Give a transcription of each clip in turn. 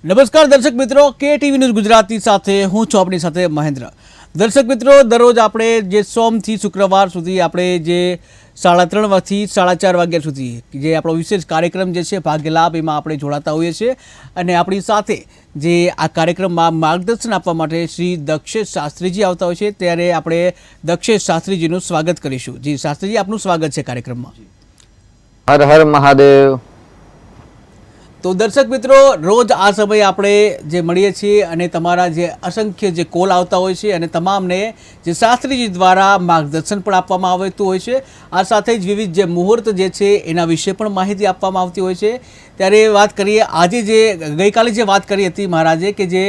નમસ્કાર દર્શક મિત્રો, કે ટીવી ન્યૂઝ ગુજરાતી સાથે હું છું આપની સાથે મહેન્દ્ર। દર્શક મિત્રો, દરરોજ આપણે જે સોમથી શુક્રવાર સુધી આપણે જે 3:30 વાગ્યાથી 4:30 વાગ્યા સુધી જે આપણો વિશેષ કાર્યક્રમ જે છે ભાગ્ય લાભ એમાં આપણે જોડાતા હોઈએ છીએ અને આપણી સાથે જે આ કાર્યક્રમમાં માર્ગદર્શન આપવા માટે શ્રી દક્ષેશ શાસ્ત્રીજી આવતા હોય છે ત્યારે આપણે દક્ષેશ શાસ્ત્રીજીનું સ્વાગત કરીશું। જી શાસ્ત્રીજી, આપનું સ્વાગત છે કાર્યક્રમમાં। હર હર મહાદેવ। તો દર્શક મિત્રો, રોજ આ સમયે આપણે જે મળીએ છીએ અને તમારા જે અસંખ્ય જે કોલ આવતા હોય છે અને તમામને જે શાસ્ત્રીજી દ્વારા માર્ગદર્શન પણ આપવામાં આવતું હોય છે। આ સાથે જ વિવિધ જે મુહૂર્ત જે છે એના વિશે પણ માહિતી આપવામાં આવતી હોય છે। ત્યારે વાત કરીએ આજે જે ગઈકાલે જે વાત કરી હતી મહારાજે કે જે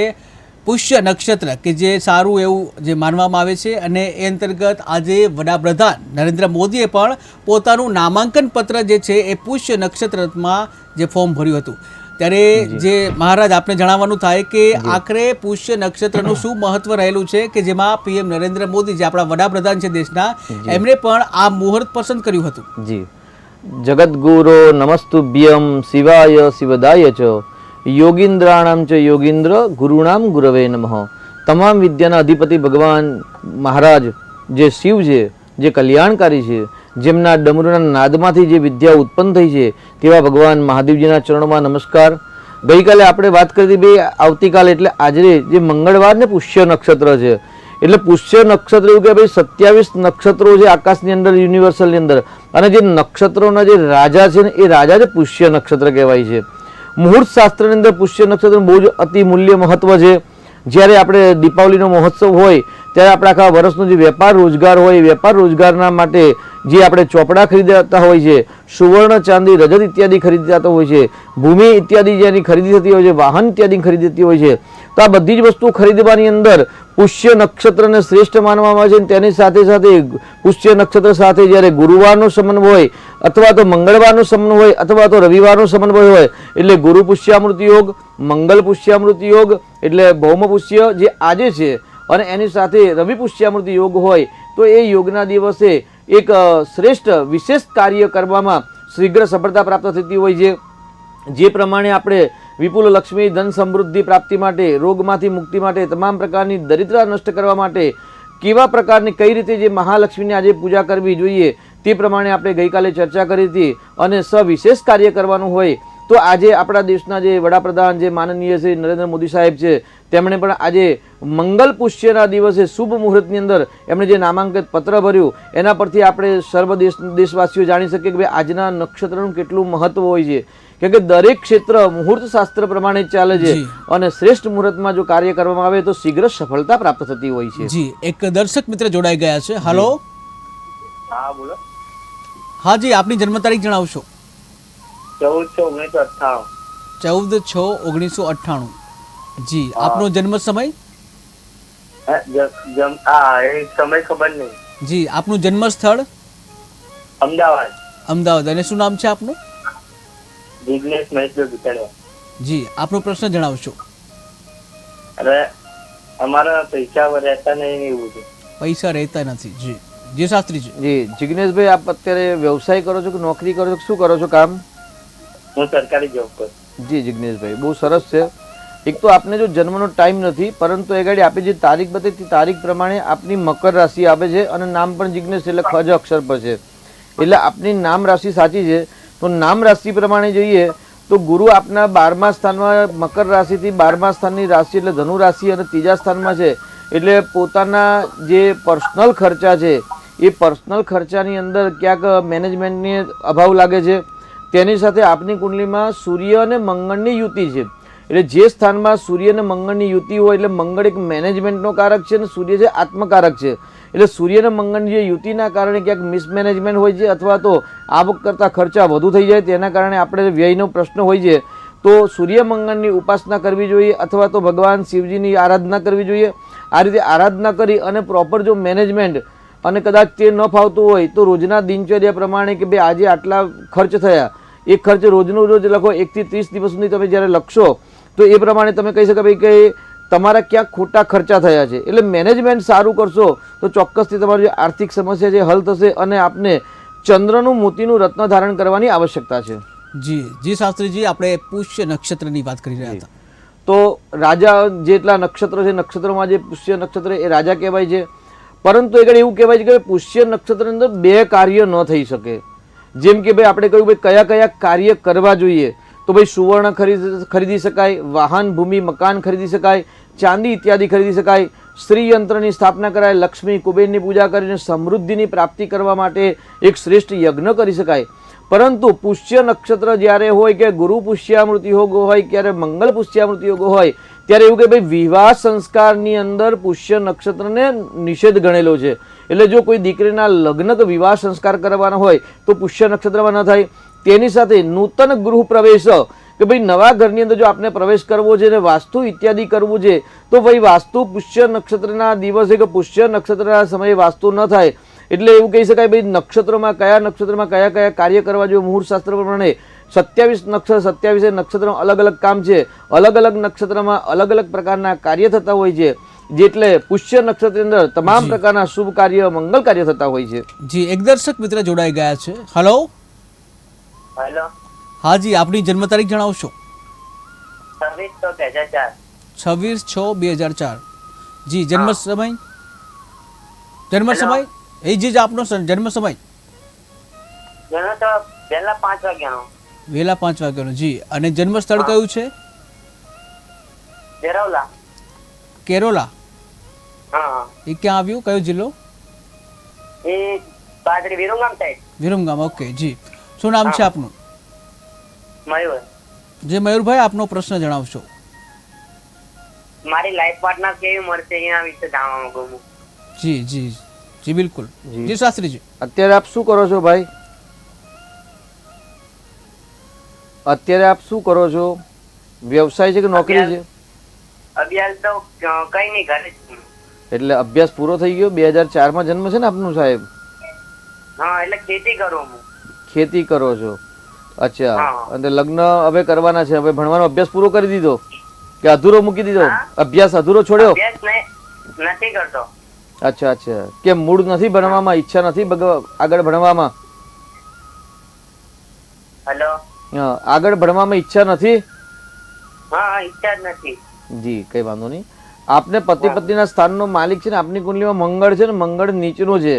પુષ્ય નક્ષત્ર કે જે સારું એવું જે માનવામાં આવે છે અને એ અંતર્ગત આજે વડાપ્રધાન નરેન્દ્ર મોદીએ પણ પોતાનું નામાંકન પત્ર જે છે એ પુષ્ય નક્ષત્રમાં જે ફોર્મ ભર્યું હતું। ત્યારે જે મહારાજ આપને જણાવવાનું થાય કે આખરે પુષ્ય નક્ષત્રનું શું મહત્વ રહેલું છે કે જેમાં પીએમ નરેન્દ્ર મોદી જે આપણા વડાપ્રધાન છે દેશના, એમણે પણ આ મુહૂર્ત પસંદ કર્યું હતું। જી, જગતગુરો નમસ્તુભ્યમ શિવાય શિવદાય ચ યોગીન્દ્રાણામ ચ યોગીન્દ્ર ગુરુણામ ગુરવે નમઃ। તમામ વિદ્યાના અધિપતિ ભગવાન મહારાજ જે શિવ છે, જે કલ્યાણકારી છે, જેમના ડમરૂના નાદમાંથી જે વિદ્યા ઉત્પન્ન થઈ છે તેવા ભગવાન મહાદેવજીના ચરણોમાં નમસ્કાર। ગઈકાલે આપણે વાત કરી હતી ભાઈ, આવતીકાલે એટલે આજે જે મંગળવાર ને પુષ્ય નક્ષત્ર છે, એટલે પુષ્ય નક્ષત્ર એવું કે ભાઈ 27 નક્ષત્રો છે આકાશની અંદર, યુનિવર્સલની અંદર, અને જે નક્ષત્રોના જે રાજા છે ને એ રાજા જે પુષ્ય નક્ષત્ર કહેવાય છે। મુહૂર્ત શાસ્ત્રની અંદર પુષ્ય નક્ષત્ર બહુ જ અતિ મૂલ્ય મહત્વ છે। જ્યારે આપણે દીપાવલીનો મહોત્સવ હોય ત્યારે આપણે આખા વર્ષનો જે વેપાર રોજગાર હોય, વેપાર રોજગારના માટે જે આપણે ચોપડા ખરીદતા હોય છે, સુવર્ણ ચાંદી રજત ઇત્યાદિ ખરીદતા હોય છે, ભૂમિ ઇત્યાદિ જેની ખરીદી થતી હોય છે, વાહન ઇત્યાદિ ખરીદી થતી હોય છે, તો આ બધી જ વસ્તુ ખરીદવાની અંદર પુષ્ય નક્ષત્રને શ્રેષ્ઠ માનવામાં આવે છે। તેની સાથે સાથે પુષ્ય નક્ષત્ર સાથે જ્યારે ગુરુવારનો સમન્વય હોય અથવા તો મંગળવારનો સમન્વય હોય અથવા તો રવિવારનો સમન્વય હોય એટલે ગુરુ પુષ્યામૃત યોગ, મંગલ પુષ્યામૃત યોગ એટલે ભૌમ પુષ્ય જે આજે છે અને એની સાથે રવિ પુષ્યામૃત યોગ હોય તો એ યોગના દિવસે એક શ્રેષ્ઠ વિશેષ કાર્ય કરવામાં શીઘ્ર સફળતા પ્રાપ્ત થતી હોય છે। જે પ્રમાણે આપણે વિપુલ લક્ષ્મી ધન સમૃદ્ધિ પ્રાપ્તિ માટે, રોગમાંથી મુક્તિ માટે, તમામ પ્રકારની દરિદ્રતા નષ્ટ કરવા માટે કેવા પ્રકારની કઈ રીતે જે મહાલક્ષ્મીની આજે પૂજા કરવી જોઈએ તે પ્રમાણે આપણે ગઈકાલે ચર્ચા કરી હતી। અને સવિશેષ કાર્ય કરવાનું હોય તો આજે આપણા દેશના જે વડાપ્રધાન જે માનનીય શ્રી નરેન્દ્ર મોદી સાહેબ છે તેમણે પણ આજે મંગલ પુષ્યના દિવસે શુભ મુહૂર્તની અંદર એમણે જે નામાંકિત પત્ર ભર્યું એના પરથી આપણે સર્વ દેશવાસીઓ જાણી શકીએ કે ભાઈ આજના નક્ષત્રનું કેટલું મહત્વ હોય છે। કેમ કે દરેક ક્ષેત્ર મુહૂર્ત શાસ્ત્ર પ્રમાણે ચાલે છે અને શ્રેષ્ઠ મુહૂર્તમાં જો કાર્ય કરવામાં આવે તો શીઘ્ર સફળતા પ્રાપ્ત થતી હોય છે। જી, એક દર્શક મિત્ર જોડાઈ ગયા છે। હાલો, હા બોલો। હા જી, આપની જન્મ તારીખ જણાવશો? 14/6/1998। જી, આપનો જન્મ સમય? સમય ખબર નહીં। જી, આપનું જન્મ સ્થળ? અમદાવાદ। અમદાવાદ। અને શું નામ છે આપનું? જિગ્નેશ મહેશભાઈ ભૂતણિયા। જી, આપનો પ્રશ્ન જણાવશો? અરે અમારા પૈસા રહેતા નહીં એવું છે। પૈસા રહેતા નથી। જી જી શાસ્ત્રીજી। જી જિગ્નેશભાઈ, આપ અત્યારે વ્યવસાય કરો છો કે નોકરી કરો છો, શું કરો છો કામ? હું સરકારી જોબ કરું। જી જિગ્નેશભાઈ, બહુ સરસ છે। એક તો આપને જો જન્મનો ટાઈમ નથી, પરંતુ એ ગાડી આપે જે તારીખ બતાવી તે તારીખ પ્રમાણે આપની મકર રાશિ આવે છે અને નામ પણ જિગ્નેશ એટલે ખ અક્ષર પર છે, એટલે આપની નામ રાશિ સાચી છે। તો નામ રાશિ પ્રમાણે જોઈએ તો ગુરુ આપના 12મા સ્થાનમાં, મકર રાશિથી 12મા સ્થાનની રાશિ એટલે ધનુ રાશિ અને 3જા સ્થાનમાં છે, એટલે પોતાના જે પર્સનલ ખર્ચા છે એ પર્સનલ ખર્ચાની અંદર ક્યાંક મેનેજમેન્ટની અભાવ લાગે છે। તેની સાથે આપની કુંડલીમાં સૂર્ય અને મંગળની યુતિ છે, એટલે જે સ્થાનમાં સૂર્ય અને મંગળની યુતિ હોય એટલે મંગળ એક મેનેજમેન્ટનો કારક છે અને સૂર્ય છે આત્મકારક છે, એટલે સૂર્ય અને મંગળની જે યુતિના કારણે ક્યાંક મિસમેનેજમેન્ટ હોય છે અથવા તો આવક કરતાં ખર્ચા વધુ થઈ જાય તેના કારણે આપણે વ્યયનો પ્રશ્ન હોય છે। તો સૂર્ય મંગળની ઉપાસના કરવી જોઈએ અથવા તો ભગવાન શિવજીની આરાધના કરવી જોઈએ। આ રીતે આરાધના કરી અને પ્રોપર જો મેનેજમેન્ટ અને કદાચ તે ન ફાવતું હોય તો રોજના દિનચર્યા પ્રમાણે કે ભાઈ આજે આટલા ખર્ચ થયા, એ ખર્ચ રોજનું રોજ લખો। 1 થી 30 દિવસ સુધી તમે જ્યારે લખશો તો એ પ્રમાણે તમે કહી શકો ભાઈ કે તમારા ક્યાંક ખોટા ખર્ચા થયા છે, એટલે મેનેજમેન્ટ સારું કરશો તો ચોક્કસથી તમારી જે આર્થિક સમસ્યા છે હલ થશે અને આપને ચંદ્રનું મોતીનું રત્ન ધારણ કરવાની આવશ્યકતા છે। જી જી શાસ્ત્રીજી, આપણે પુષ્ય નક્ષત્રની વાત કરી રહ્યા હતા। તો રાજા જેટલા નક્ષત્રો છે, નક્ષત્રોમાં જે પુષ્ય નક્ષત્ર એ રાજા કહેવાય છે. પરંતુ આગળ એવું કહેવાય છે કે પુષ્ય નક્ષત્રની અંદર બે કાર્ય ન થઈ શકે. જેમ કે ભાઈ આપણે કહ્યું ભાઈ કયા કયા કાર્ય કરવા જોઈએ, તો ભાઈ સુવર્ણ ખરીદી શકાય, વાહન ભૂમિ મકાન ખરીદી શકાય, ચાંદી ઇત્યાદિ ખરીદી શકાય, શ્રી યંત્રની સ્થાપના કરાય, લક્ષ્મી કુબેરની પૂજા કરીને સમૃદ્ધિની પ્રાપ્તિ કરવા માટે એક શ્રેષ્ઠ યજ્ઞ કરી શકાય. પરંતુ પુષ્ય નક્ષત્ર જ્યારે હોય કે ગુરુ પુષ્યામૃતિ યોગ હોય, ક્યારે મંગળ પુષ્યામૃતિ યોગ હોય, ત્યારે એવું કે ભાઈ વિવાહ સંસ્કારની અંદર પુષ્ય નક્ષત્રને નિષેધ ગણેલો છે. એટલે જો કોઈ દીકરીના લગ્ન કે વિવાહ સંસ્કાર કરવાના હોય તો પુષ્ય નક્ષત્રમાં ન થાય. તેની સાથે નૂતન ગૃહ પ્રવેશ કે ભાઈ નવા ઘરની અંદર જો આપણે પ્રવેશ કરવો છે અને વાસ્તુ ઇત્યાદિ કરવું છે, તો ભાઈ વાસ્તુ પુષ્ય નક્ષત્રના દિવસે કે પુષ્ય નક્ષત્રના સમયે વાસ્તુ ન થાય. એટલે એવું કહી શકાય ભાઈ નક્ષત્રોમાં કયા કયા કાર્ય કરવા જોઈએ. મુહૂર્ત શાસ્ત્ર પ્રમાણે 27 નક્ષત્રમાં અલગ અલગ કામ છે, અલગ અલગ નક્ષત્રમાં અલગ અલગ પ્રકારના કાર્ય થતા હોય છે. જેટલે પુષ્ય નક્ષત્રની અંદર તમામ પ્રકારના શુભ કાર્ય મંગલ કાર્ય થતા હોય છે. જી, એક દર્શક મિત્ર જોડાઈ ગયા છે. હેલો. હેલો. હા જી, આપની જન્મ તારીખ જણાવશો? 26/6/2004. 26/6/2004. જી, જન્મ સમય એ જ આપનો જન્મ સમય? જન્મ તો વહેલા 5 વાગ્યાનો. વહેલા 5 વાગ્યાનો. જી, અને જન્મ સ્થળ કયું છે? જેરવલા. કેરોલા. હા. એ ક્યાં આવ્યું? કયો જિલ્લો? એ બાજરી વિરમગામ સાઈડ. વિરમગામ. ઓકે જી. શું નામ છે આપનું? મયુર. જે મયુરભાઈ, આપનો પ્રશ્ન જણાવશો? મારી લાઈફ પાર્ટનર કેવી મળશે એના વિશે જાણવા માંગુ છું. જી જી જી, બિલકુલ. જી શાસ્ત્રીજી, અત્યારે આપ શું કરો છો ભાઈ? અત્યારે આપ શું કરો છો? વ્યવસાય છે કે નોકરી છે? અભ્યાસ તો કઈ નહીં, ઘરે જ છું. એટલે અભ્યાસ પૂરો થઈ ગયો? 2004માં જન્મ છે ને આપનું સાહેબ? હા, એટલે ખેતી કરું હું. ખેતી કરો છો? અચ્છા. હા. અને લગ્ન હવે કરવાના છે? હવે ભણવાનો અભ્યાસ પૂરો કરી દીધો કે અધૂરો મૂકી દીધો? અભ્યાસ અધૂરો છોડ્યો? અભ્યાસ નથી કરતો. અચ્છા અચ્છા. કેમ, મૂડ નથી ભણવામાં? ઈચ્છા નથી આગળ ભણવામાં? હેલો. આગળ ભણવામાં ઈચ્છા નથી? હા, ઈચ્છા જ નથી. જી, કઈ વાંધો નહીં. આપને પતિ પત્નીના સ્થાનનો માલિક છે ને, આપની કુંડલીમાં મંગળ છે ને, મંગળ નીચનો છે.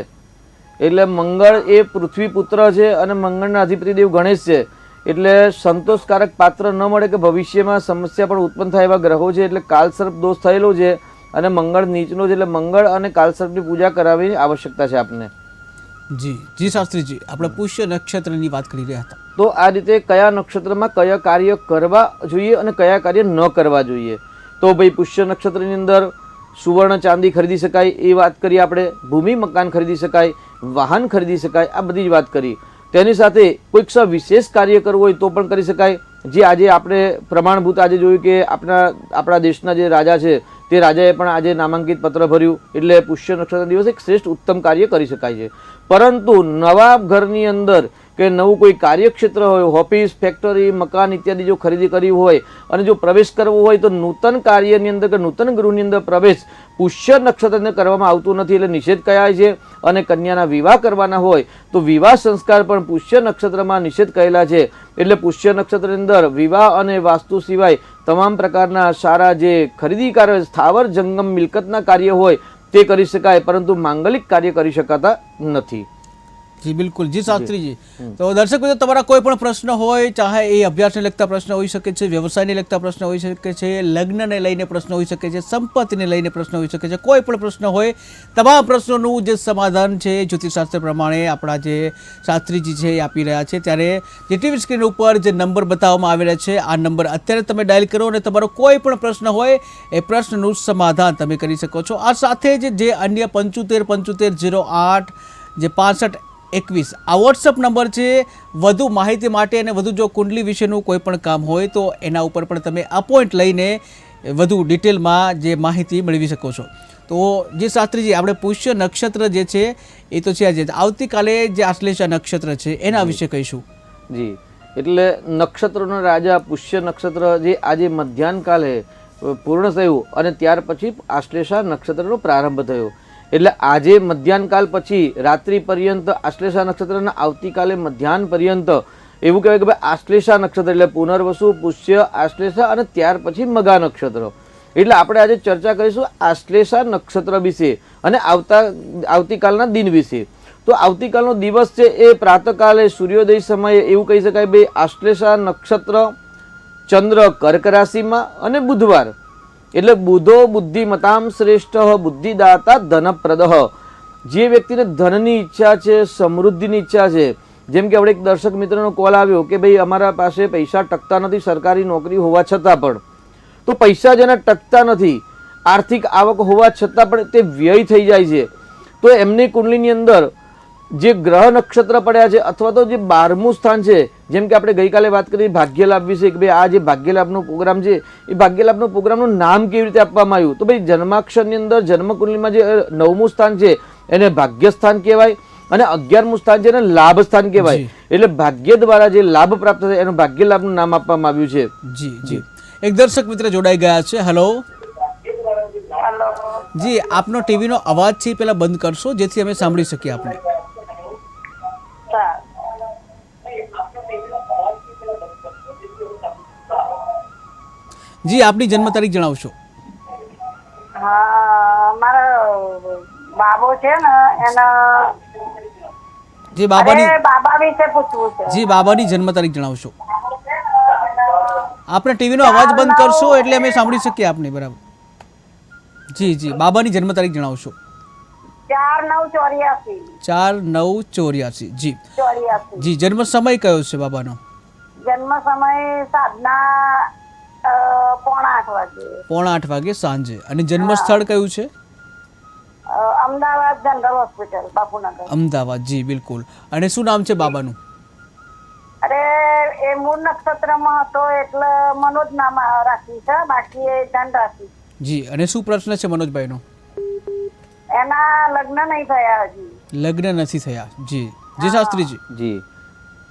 એટલે મંગળ એ પૃથ્વી પુત્ર છે અને મંગળના અધિપતિ દેવ ગણેશ છે. એટલે સંતોષકારક પાત્ર ન મળે કે ભવિષ્યમાં સમસ્યા પણ ઉત્પન્ન થાય એવા ગ્રહો છે. એટલે કાલસર્પ દોષ થયેલો છે અને મંગળ નીચનો છે. એટલે મંગળ અને કાલસર્પની પૂજા કરાવવાની આવશ્યકતા છે આપને. જી જી શાસ્ત્રીજી, આપણે પુષ્ય નક્ષત્રની વાત કરી રહ્યા હતા. તો આ રીતે કયા નક્ષત્રમાં કયા કાર્ય કરવા જોઈએ અને કયા કાર્ય ન કરવા જોઈએ. તો ભાઈ પુષ્ય નક્ષત્રની અંદર સુવર્ણ ચાંદી ખરીદી શકાય એ વાત કરી આપણે, ભૂમિ મકાન ખરીદી શકાય, વાહન ખરીદી શકાય, આ બધી જ વાત કરી. તેની સાથે કોઈક વિશેષ કાર્ય કરવું હોય તો પણ કરી શકાય. જે આજે આપણે પ્રમાણભૂત આજે જોયું કે આપણા દેશના જે રાજા છે તે રાજાએ પણ આજે નામાંકિત પત્ર ભર્યું. એટલે પુષ્ય નક્ષત્ર દિવસે એક શ્રેષ્ઠ ઉત્તમ કાર્ય કરી શકાય છે. પરંતુ નવા ઘરની અંદર કે નવું કોઈ કાર્યક્ષેત્ર હોય, ઓફિસ, ફેક્ટરી, મકાન ઇત્યાદિ જો ખરીદી કરવી હોય અને જો પ્રવેશ કરવો હોય તો નૂતન કાર્યની અંદર કે નૂતન ગૃહની અંદર પ્રવેશ પુષ્ય નક્ષત્રને કરવામાં આવતું નથી. એટલે નિષેધ કહેવાય છે. અને કન્યાના વિવાહ કરવાના હોય તો વિવાહ સંસ્કાર પણ પુષ્ય નક્ષત્રમાં નિષેધ કહેલા છે. એટલે પુષ્ય નક્ષત્રની અંદર વિવાહ અને વાસ્તુ સિવાય તમામ પ્રકારના સારા જે ખરીદી કાર્ય, સ્થાવર જંગમ મિલકતના કાર્ય હોય તે કરી શકાય, પરંતુ માંગલિક કાર્ય કરી શકાતા નથી. જી બિલકુલ. જી શાસ્ત્રીજી, તો દર્શક મિત્રો, તમારા કોઈ પણ પ્રશ્ન હોય, ચાહે એ અભ્યાસને લગતા પ્રશ્ન હોઈ શકે છે, વ્યવસાયને લગતા પ્રશ્ન હોઈ શકે છે, લગ્નને લઈને પ્રશ્ન હોઈ શકે છે, સંપત્તિને લઈને પ્રશ્ન હોઈ શકે છે, કોઈ પણ પ્રશ્ન હોય, તમામ પ્રશ્નોનું જે સમાધાન છે જ્યોતિષશાસ્ત્ર પ્રમાણે આપણા જે શાસ્ત્રીજી છે એ આપી રહ્યા છે. ત્યારે જે ટીવી સ્ક્રીન ઉપર જે નંબર બતાવવામાં આવેલા છે, આ નંબર અત્યારે તમે ડાયલ કરો અને તમારો કોઈ પણ પ્રશ્ન હોય એ પ્રશ્નનું સમાધાન તમે કરી શકો છો. આ સાથે જ જે અન્ય 75 જે 6521 આ વોટ્સઅપ નંબર છે. વધુ માહિતી માટે અને વધુ જો કુંડલી વિશેનું કોઈ પણ કામ હોય તો એના ઉપર પણ તમે અપોઇન્ટ લઈને વધુ ડિટેલમાં જે માહિતી મેળવી શકો છો. તો જે શાસ્ત્રીજી, આપણે પુષ્ય નક્ષત્ર જે છે એ તો છે જ. આવતીકાલે જે આશ્લેષા નક્ષત્ર છે એના વિશે કહીશું. જી, એટલે નક્ષત્રોના રાજા પુષ્ય નક્ષત્ર જે આજે મધ્યાહનકાલે પૂર્ણ થયું અને ત્યાર પછી આશ્લેષા નક્ષત્રનો પ્રારંભ થયો. એટલે આજે મધ્યાહનકાલ પછી રાત્રિ પર્યંત આશ્લેષા નક્ષત્રના આવતીકાલે મધ્યાહન પર્યંત એવું કહેવાય કે ભાઈ આશ્લેષા નક્ષત્ર એટલે પુનર્વસુ, પુષ્ય, આશ્લેષા અને ત્યાર પછી મઘા નક્ષત્ર. એટલે આપણે આજે ચર્ચા કરીશું આશ્લેષા નક્ષત્ર વિશે અને આવતીકાલના દિન વિશે. તો આવતીકાલનો દિવસ છે એ પ્રાતઃકાલે સૂર્યોદય સમયે એવું કહી શકાય ભાઈ આશ્લેષા નક્ષત્ર, ચંદ્ર કર્ક રાશિમાં અને બુધવાર એટલે બુધો બુદ્ધિમતામ શ્રેષ્ઠ બુદ્ધિદાતા ધનપ્રદ. જે વ્યક્તિને ધનની ઈચ્છા છે, સમૃદ્ધિની ઈચ્છા છે, જેમ કે આપણે એક દર્શક મિત્રનો કોલ આવ્યો કે ભાઈ અમારા પાસે પૈસા ટકતા નથી સરકારી નોકરી હોવા છતાં પણ, તો પૈસા જેને ટકતા નથી, આર્થિક આવક હોવા છતાં પણ તે વ્યય થઈ જાય છે, તો એમની કુંડલીની અંદર જે ગ્રહ નક્ષત્ર પડ્યા છે અથવા તો જે 12મું સ્થાન છે, જેમ કે આપણે ગઈકાલે વાત કરી ભાગ્યલાભ વિશે કે ભાઈ આ જે ભાગ્યલાભનો પ્રોગ્રામ છે એ ભાગ્યલાભનો પ્રોગ્રામનું નામ કેવી રીતે આપવામાં આવ્યું, તો ભાઈ જન્માક્ષરની અંદર જન્મકુંડલીમાં જે 9મું સ્થાન છે એને ભાગ્ય સ્થાન કહેવાય અને 11મું સ્થાન છે એને લાભ સ્થાન કહેવાય. એટલે ભાગ્ય દ્વારા જે લાભ પ્રાપ્ત થાય એનું ભાગ્ય લાભનું નામ આપવામાં આવ્યું છે. જી જી એક દર્શક મિત્ર જોડાઈ ગયા છે. હેલો જી, આપનો ટીવીનો અવાજ છે પેલા બંધ કરશો જેથી અમે સાંભળી શકીએ આપને. જી આપની જન્મ તારીખ જણાવશો. હા, મારો બાબો છે ને એના જી બાબાની બાબા વિશે પૂછવું છે. જી બાબાની જન્મ તારીખ જણાવશો. આપણે ટીવીનો અવાજ બંધ કરશો એટલે અમે સાંભળી શકીએ આપને બરાબર. જી જી બાબાની જન્મ તારીખ જણાવશો. 4/9/84. 4/9/84. જી 84. જી જન્મ સમય કયો છે બાબાનો? જન્મ સમય સાંજના 7:45 વાગે. 7:45 વાગે સાંજે. અને જન્મ સ્થળ કયું છે? Ahmedabad general hospital, Bapunagar. અમદાવાદ. જી બિલકુલ. અને શું નામ છે બાબાનું? અરે એ મૂળ નક્ષત્રમાં હતો એટલે મનોજ નામ રાખ્યું છે, બાકી એ ધન રાશિ. જી અને શું પ્રશ્ન છે મનોજભાઈનો? એના લગ્ન નહીં થયા હજી. લગ્ન નથી થયા. જી જી શાસ્ત્રીજી. જી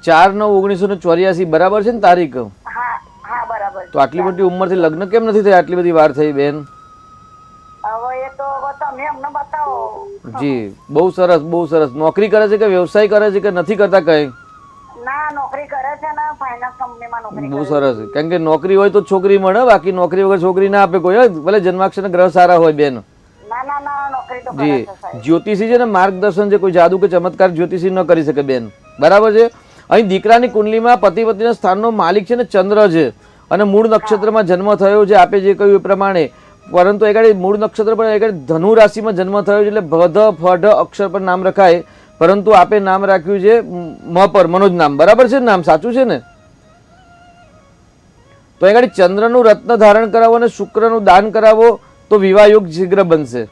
4/9/1984 બરાબર છે ને તારીખ? હા હા બરાબર. તો આટલી મોટી ઉંમરથી લગ્ન કેમ નથી થયા? આટલી બધી વાર થઈ બેન. હવે એ તો તમે અમને બતાવો. જી બહુ સરસ બહુ સરસ. નોકરી કરે છે કે વ્યવસાય કરે છે કે નથી કરતા કઈ? ના, નોકરી કરે છે ને, ફાઇનાન્સ કંપનીમાં નોકરી બહુ કરે છે. સરસ. કારણ કે નોકરી હોય તો છોકરી મળે, બાકી નોકરી વગર છોકરી ના આપે કોઈ. ભલે જન્માક્ષરના ગ્રહ સારા હોય બેન. ના ના ના, નોકરી તો કરે જી છે સાહેબ. જ્યોતિષી છે ને માર્ગદર્શન છે, કોઈ જાદુ કે ચમત્કાર જ્યોતિષી ન કરી શકે બેન. બરાબર છે. અહીં દીકરાની કુંડલીમાં પતિ પત્નીના સ્થાનનો માલિક છે ને ચંદ્ર છે અને મૂળ નક્ષત્રમાં જન્મ થયો છે આપે જે કહ્યું એ પ્રમાણે. પરંતુ એ મૂળ નક્ષત્ર પર એ ધનુ રાશિમાં જન્મ થયો છે એટલે ભધ ફઢ અક્ષર પર નામ રખાય, પરંતુ આપે નામ રાખ્યું છે મ પર, મનોજ નામ. બરાબર છે? નામ સાચું છે ને? તો એ ચંદ્રનું રત્ન ધારણ કરાવો અને શુક્રનું દાન કરાવો તો વિવાહ યોગ શીઘ્ર બનશે.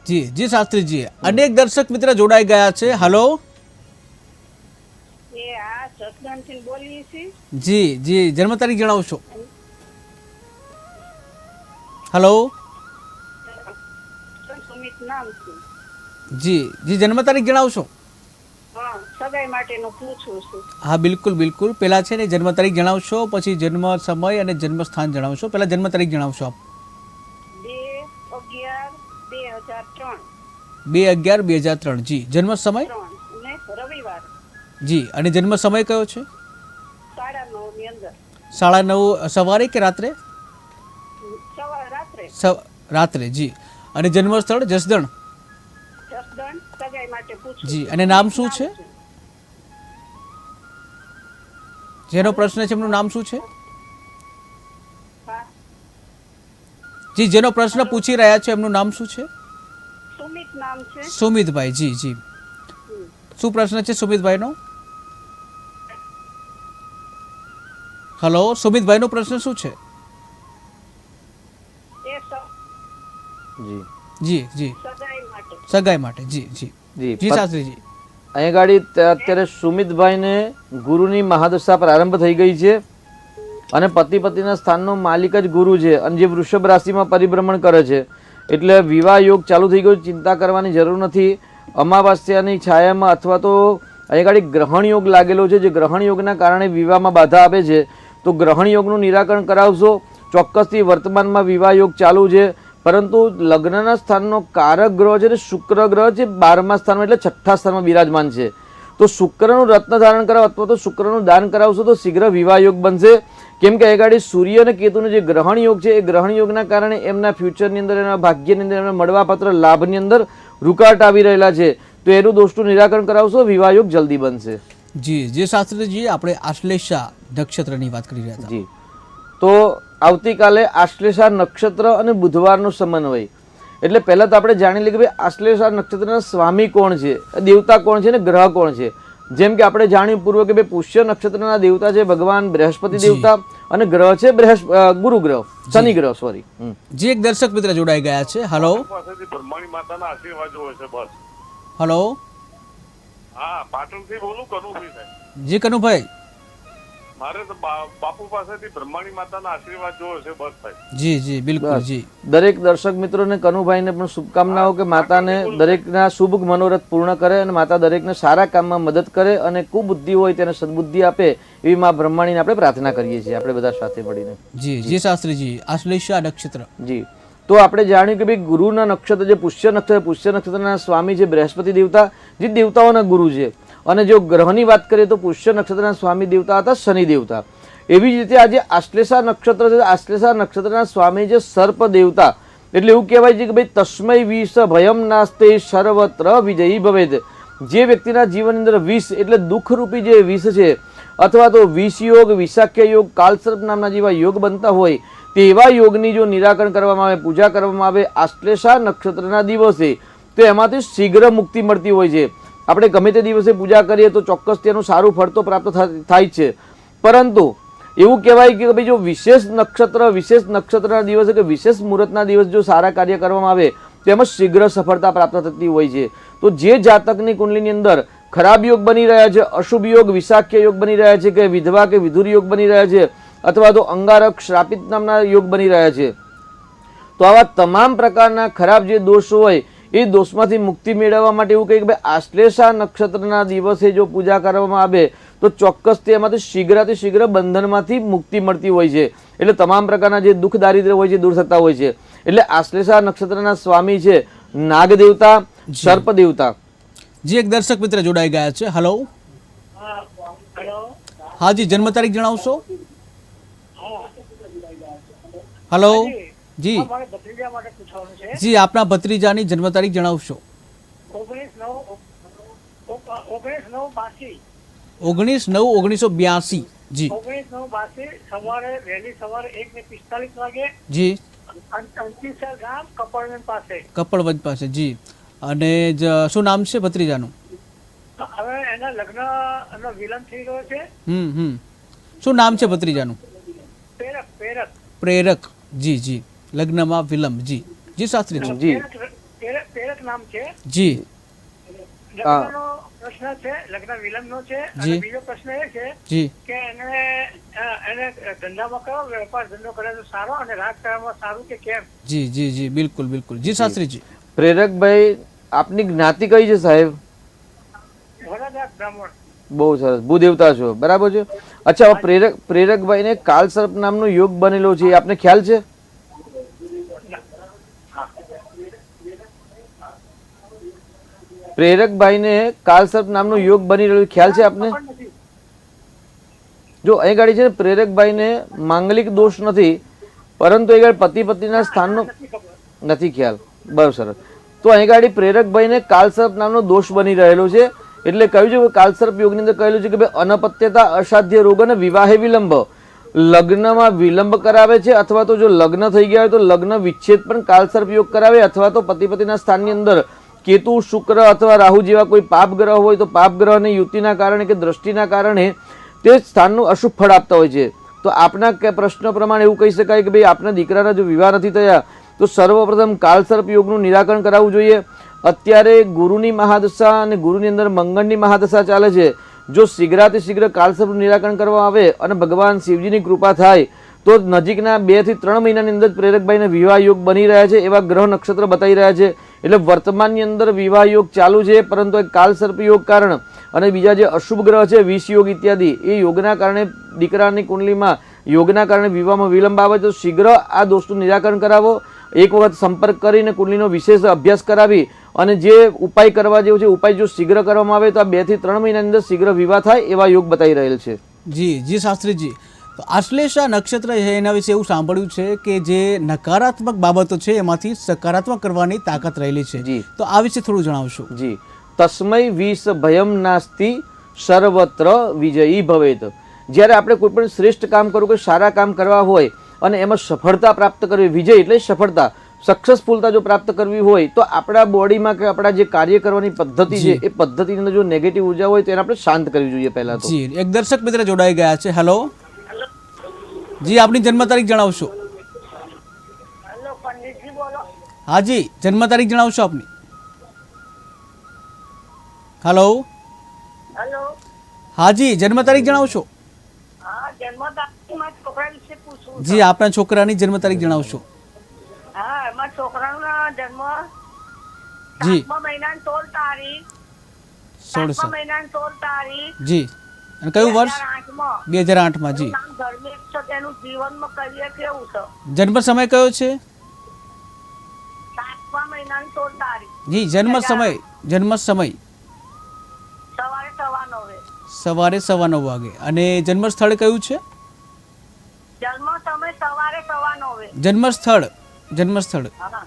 જી જી શાસ્ત્રીજી. અનેક દર્શક મિત્ર જોડાઈ ગયા છે. હલો જી જી જન્મ તારીખ જણાવશો. હલો સુમિત નામ છે. જી જી જન્મ તારીખ જણાવશો. હા, સગાઈ માટેનું પૂછું છું. હા બિલકુલ બિલકુલ. પહેલા છે ને જન્મ તારીખ જણાવશો, પછી જન્મ સમય અને જન્મ સ્થાન જણાવશો. પહેલા જન્મ તારીખ જણાવશો આપ. 2/11/2003. 2/11/2003. જી જન્મ સમય? રવિવાર. જી અને જન્મ સમય કયો છે? 9:30 ની અંદર. 9:30 સવારે કે રાત્રે? રાત્રે. રાત્રે. જી અને જન્મ સ્થળ જસદણ. જસદણ. સગાઈ માટે પૂછું. જી અને નામ શું છે? જેનો પ્રશ્ન છે એમનું નામ શું છે? જી જેનો પ્રશ્ન પૂછી રહ્યા છે એમનું નામ શું છે? સુમિત નામ છે. સુમિતભાઈ. જી જી શું પ્રશ્ન છે સુમિતભાઈનો? હલો સુમિતભાઈનો પ્રશ્ન શું છે? જી જી જી સગાઈ માટે. સગાઈ માટે. જી જી જી જી શાસ્ત્રીજી. અહીંયા ગાડી અત્યારે સુમિતભાઈને ગુરુની મહાદશા પ્રારંભ થઈ ગઈ છે અને પતિ પતિના સ્થાનનો માલિક જ ગુરુ છે અને જે વૃષભ રાશિમાં પરિભ્રમણ કરે છે એટલે વિવાહ યોગ ચાલુ થઈ ગયો. ચિંતા કરવાની જરૂર નથી. અમાવાસ્યાની છાયામાં અથવા તો અહીંયા ગાડી ગ્રહણ યોગ લાગેલો છે, જે ગ્રહણ યોગના કારણે વિવાહમાં બાધા આપે છે. તો ગ્રહણ યોગનું નિરાકરણ કરાવશો. ચોક્કસથી વર્તમાનમાં વિવાહ યોગ ચાલુ છે, પરંતુ લગ્નના સ્થાનનો કારક ગ્રહ છે ને શુક્ર ગ્રહ છે 12મા સ્થાનમાં એટલે 6ઠ્ઠા સ્થાનમાં બિરાજમાન છે. તો શુક્રનું રત્ન ધારણ કરાવો અથવા તો શુક્રનું દાન કરાવશો તો શીઘ્ર વિવાહ યોગ બનશે. કેમ કે આગળ સૂર્ય અને કેતુનું જે ગ્રહણ યોગ છે એ ગ્રહણ યોગના કારણે એમના ફ્યુચરની અંદર, એના ભાગ્યની અંદર, એમના મળવાપાત્ર લાભની અંદર રૂકાટ આવી રહેલા છે. તો એનું દોષનું નિરાકરણ કરાવશો, વિવાહ યોગ જલ્દી બનશે. જી જે શાસ્ત્રીજી આપણે આશ્લેષા નક્ષત્રની વાત કરી રહ્યા હતા. જી, તો આવતીકાલે આશ્લેષા નક્ષત્ર અને બુધવારનો સમન્વય. એટલે પહેલાં તો આપણે જાણી લઈએ કે ભાઈ આશ્લેષા નક્ષત્રના સ્વામી કોણ છે, દેવતા કોણ છે અને ગ્રહ કોણ છે. જેમ કે આપણે જાણ્યું પૂર્વ કે ભાઈ પુષ્ય નક્ષત્રના દેવતા છે ભગવાન બૃહસ્પતિ દેવતા અને ગ્રહ છે ગુરુ ગ્રહ, શનિ ગ્રહ, સોરી. જે એક દર્શક મિત્ર જોડાઈ ગયા છે. હલો પાસેથી બ્રહ્માણી માતાના આશીર્વાદ હોય છે બસ. હલો, હા, પાટણથી બોલું કનુભાઈ સાહેબ. જી કનુભાઈ. મારે તો બાપુ પાસેથી બ્રહ્માણી માતાના આશીર્વાદ જોવે છે બસ સાહેબ. જી જી બિલકુલ જી. દરેક દર્શક મિત્રોને કનુભાઈને પણ શુભકામનાઓ કે માતાને દરેકના શુભ મનોરથ પૂર્ણ કરે અને માતા દરેકને સારા કામમાં મદદ કરે અને કુબુદ્ધિ હોય તેને સદબુદ્ધિ આપે એવી માં બ્રહ્માણીને આપણે પ્રાર્થના કરીએ છીએ આપણે બધા સાથે મળીને. જી જી શાસ્ત્રીજી આશ્લેષા નક્ષત્ર. જી, તો આપણે જાણ્યું કે ભાઈ ગુરુના નક્ષત્ર જે પુષ્ય નક્ષત્રના સ્વામી છે બૃહસ્પતિ દેવતા, જે દેવતાઓના ગુરુ છે. અને જો ગ્રહની વાત કરીએ તો પુષ્ય નક્ષત્રના સ્વામી દેવતા હતા શનિ દેવતા. એવી જ રીતે આજે આશ્લેષા નક્ષત્ર છે, આશ્લેષા નક્ષત્રના સ્વામી છે સર્પ દેવતા. એટલે એવું કહેવાય છે કે ભાઈ તસ્મૈ વિષ ભયમ નાસ્તે સર્વત્ર વિજયી ભવેત. જે વ્યક્તિના જીવનની અંદર વિષ એટલે દુઃખરૂપી જે વિષ છે અથવા તો વિષ યોગ, વિષાખ્ય યોગ, કાલસર્પ નામના જેવા યોગ બનતા હોય તેવા યોગની જો નિરાકરણ કરવામાં આવે, પૂજા કરવામાં આવે આશ્લેષા નક્ષત્રના દિવસે, તો એમાંથી શીઘ્ર મુક્તિ મળતી હોય છે. આપણે ગમે તે દિવસે પૂજા કરીએ તો ચોક્કસ તેનું સારું ફળ તો પ્રાપ્ત થાય છે. પરંતુ એવું કહેવાય કે ભાઈ જો વિશેષ નક્ષત્રના દિવસે કે વિશેષ મુહૂર્તના દિવસે જો સારા કાર્ય કરવામાં આવે તો એમાં શીઘ્ર સફળતા પ્રાપ્ત થતી હોય છે. તો જે જાતકની કુંડલીની અંદર ખરાબ યોગ બની રહ્યા છે, અશુભ યોગ, વિષાખ્ય યોગ બની રહ્યા છે, કે વિધવા કે વિધુર યોગ બની રહ્યા છે, અથવા તો અંગારક શ્રાપિત નામના યોગ બની રહ્યા છે, તો આવા તમામ પ્રકારના ખરાબ જે દોષ હોય એ દોષમાંથી મુક્તિ મેળવવા માટે એવું કહે કે ભાઈ આશ્લેષા નક્ષત્રના દિવસે જો પૂજા કરવામાં આવે તો ચોક્કસ તેમાંથી શીઘ્રથી શીઘ્ર બંધનમાંથી મુક્તિ મળતી હોય છે. એટલે તમામ પ્રકારના જે દુઃખ દારિદ્ર્ય હોય છે દૂર થતા હોય છે. એટલે આશ્લેષા નક્ષત્રના સ્વામી છે નાગ દેવતા, સર્પ દેવતા. જે એક દર્શક મિત્ર જોડાઈ ગયા છે. હલો, હા જી, જન્મ તારીખ જણાવશો? હલો જી જી, આપના ભત્રીજાની જન્મ તારીખ જણાવશો? 19/9/1982. જી 19/9/82 સવારે વહેલી સવારે 1:45 વાગે જી અંકિસર ગામ કપડવંજ પાસે. કપડવંજ પાસે. જી, અને શું નામ છે ભત્રીજાનું? હવે એના લગ્નનો વિલંબ થઈ રહ્યો છે. શું નામ છે ભત્રીજાનું? પ્રેરક. પ્રેરક. પ્રેરક. જી જી, લગ્નમાં વિલંબ. જી જી શાસ્ત્રી જી, પ્રેરક નામ છે. જી, લગ્નનો પ્રશ્ન છે, લગ્ન વિલંબનો છે. અને બીજો પ્રશ્ન એ છે જી કે એને ધંધામાં કયો વેપાર ધંધો કરે તો સારો અને રાજકારણમાં સારું કે કેમ? જી જી જી બિલકુલ બિલકુલ. જી શાસ્ત્રીજી. પ્રેરકભાઈ આપની જ્ઞાતિ કઈ છે સાહેબ? વડાદાસ બ્રાહ્મણ. બહુ સરસ, ભૂદેવતા છો, બરાબર છે. અચ્છા, પ્રેરકભાઈને કાલસર્પ નામનો યોગ બનેલો છે એ આપને ખ્યાલ છે? પ્રેરકભાઈને કાલસર્પ નામનો યોગ બની રહ્યો ખ્યાલ છે આપને? જો અહીં ગાડી છે ને, પ્રેરકભાઈને માંગલિક દોષ નથી, પરંતુ એ ગાડી પતિ પત્નીના સ્થાનનો નથી ખ્યાલ. બરાબર, સરસ. તો અહીં ગાડી પ્રેરકભાઈને કાલસર્પ નામનો દોષ બની રહેલો છે. એટલે કહ્યું છે કાલસર્પ યોગની અંદર કહેલું છે કે ભાઈ અનપત્યતા, અસાધ્ય રોગ અને વિવાહે વિલંબ, લગ્નમાં વિલંબ કરાવે છે, અથવા તો જો લગ્ન થઈ ગયા હોય તો લગ્ન વિચ્છેદ પણ કાલસર્પ યોગ કરાવે, અથવા તો પતિ પતિના સ્થાનની અંદર કેતુ, શુક્ર અથવા રાહુ જેવા કોઈ પાપ ગ્રહ હોય તો પાપ ગ્રહની યુતિના કારણે કે દ્રષ્ટિના કારણે તે સ્થાનનું અશુભ ફળ આપતા હોય છે. તો આપના પ્રશ્ન પ્રમાણે એવું કહી શકાય કે ભાઈ આપના દીકરાના જો વિવાહ નથી થયા તો સર્વપ્રથમ કાલસર્પ યોગનું નિરાકરણ કરાવવું જોઈએ. અત્યારે ગુરુની મહાદશા અને ગુરુની અંદર મંગળની મહાદશા ચાલે છે. જો શીઘ્રાથી શીઘ્ર કાલસર્પનું નિરાકરણ કરવામાં આવે અને ભગવાન શિવજીની કૃપા થાય તો નજીકના 2 થી 3 મહિનાની અંદર પ્રેરકભાઈને વિવાહ યોગ બની રહ્યા છે એવા ગ્રહ નક્ષત્ર બતાવી રહ્યા છે. એટલે વર્તમાનની અંદર વિવાહ યોગ ચાલુ છે, પરંતુ એક કાલસર્પ યોગ કારણ અને બીજા જે અશુભ ગ્રહ છે વિષ યોગ ઇત્યાદિ એ યોગના કારણે દીકરાની કુંડલીમાં યોગના કારણે વિવાહમાં વિલંબ આવે તો શીઘ્ર આ દોષનું નિરાકરણ કરાવો. એક વખત સંપર્ક કરીને કુંડલીનો વિશેષ અભ્યાસ કરાવી અને જે ઉપાય કરવા જેવું છે ઉપાય જો શીઘ્ર કરવામાં આવે તો આ 2 થી 3 મહિનાની અંદર શીઘ્ર વિવાહ થાય એવા યોગ બતાવી રહેલ છે. જી શાસ્ત્રીજી, તો આશ્લેષા નક્ષત્ર છે એના વિશે એવું સાંભળ્યું છે કે જે નકારાત્મક બાબતો છે એમાંથી સકારાત્મક કરવાની તાકાત રહેલી છે. જી. તો આ વિશે થોડું જણાવશો. જી. તસ્મૈ વિષ ભયમ નાસ્તિ સર્વત્ર વિજયી ભવેત. જ્યારે આપણે કોઈ પણ શ્રેષ્ઠ કામ કરવું કે સારા કામ કરવા હોય અને એમાં સફળતા પ્રાપ્ત કરવી, વિજય એટલે સફળતા, સક્સેસફુલતા જો પ્રાપ્ત કરવી હોય તો આપણા બોડીમાં કે આપણા જે કાર્ય કરવાની પદ્ધતિ છે એ પદ્ધતિની અંદર જો નેગેટિવ ઉર્જા હોય તો એને આપણે શાંત કરવી જોઈએ પહેલા તો. જી, એક દર્શક મિત્ર જોડાઈ ગયા છે. હેલો જી, આપની જન્મ તારીખ જણાવશો. હેલો પંડિતજી બોલો. હા જી, જન્મ તારીખ જણાવશો આપની. Hello hello. હા જી, જન્મ તારીખ જણાવશો. હા, જન્મ તારીખ મારા છોકરા વિશે પૂછવું છે. જી, આપના છોકરાની જન્મ તારીખ જણાવશો. હા, મારા છોકરાનો જન્મ જી. 7મા મહિનાની 16 તારીખ. 16 7મા મહિનાની 16 તારીખ. જી, અને કયું વર્ષ? 2008માં. 2008માં. જી. નામ ધર્મેશ છે. તેનું જીવનમાં કરિયર કેવું છે? જન્મ સમય કયો છે? 7મા મહિનાની 16 તારીખ. જી, જન્મ સમય. સવારે 9:15. સવારે 9:15 વાગે. અને જન્મ સ્થળ કયું છે? જન્મ સમય સવારે 9:15. જન્મ સ્થળ હા,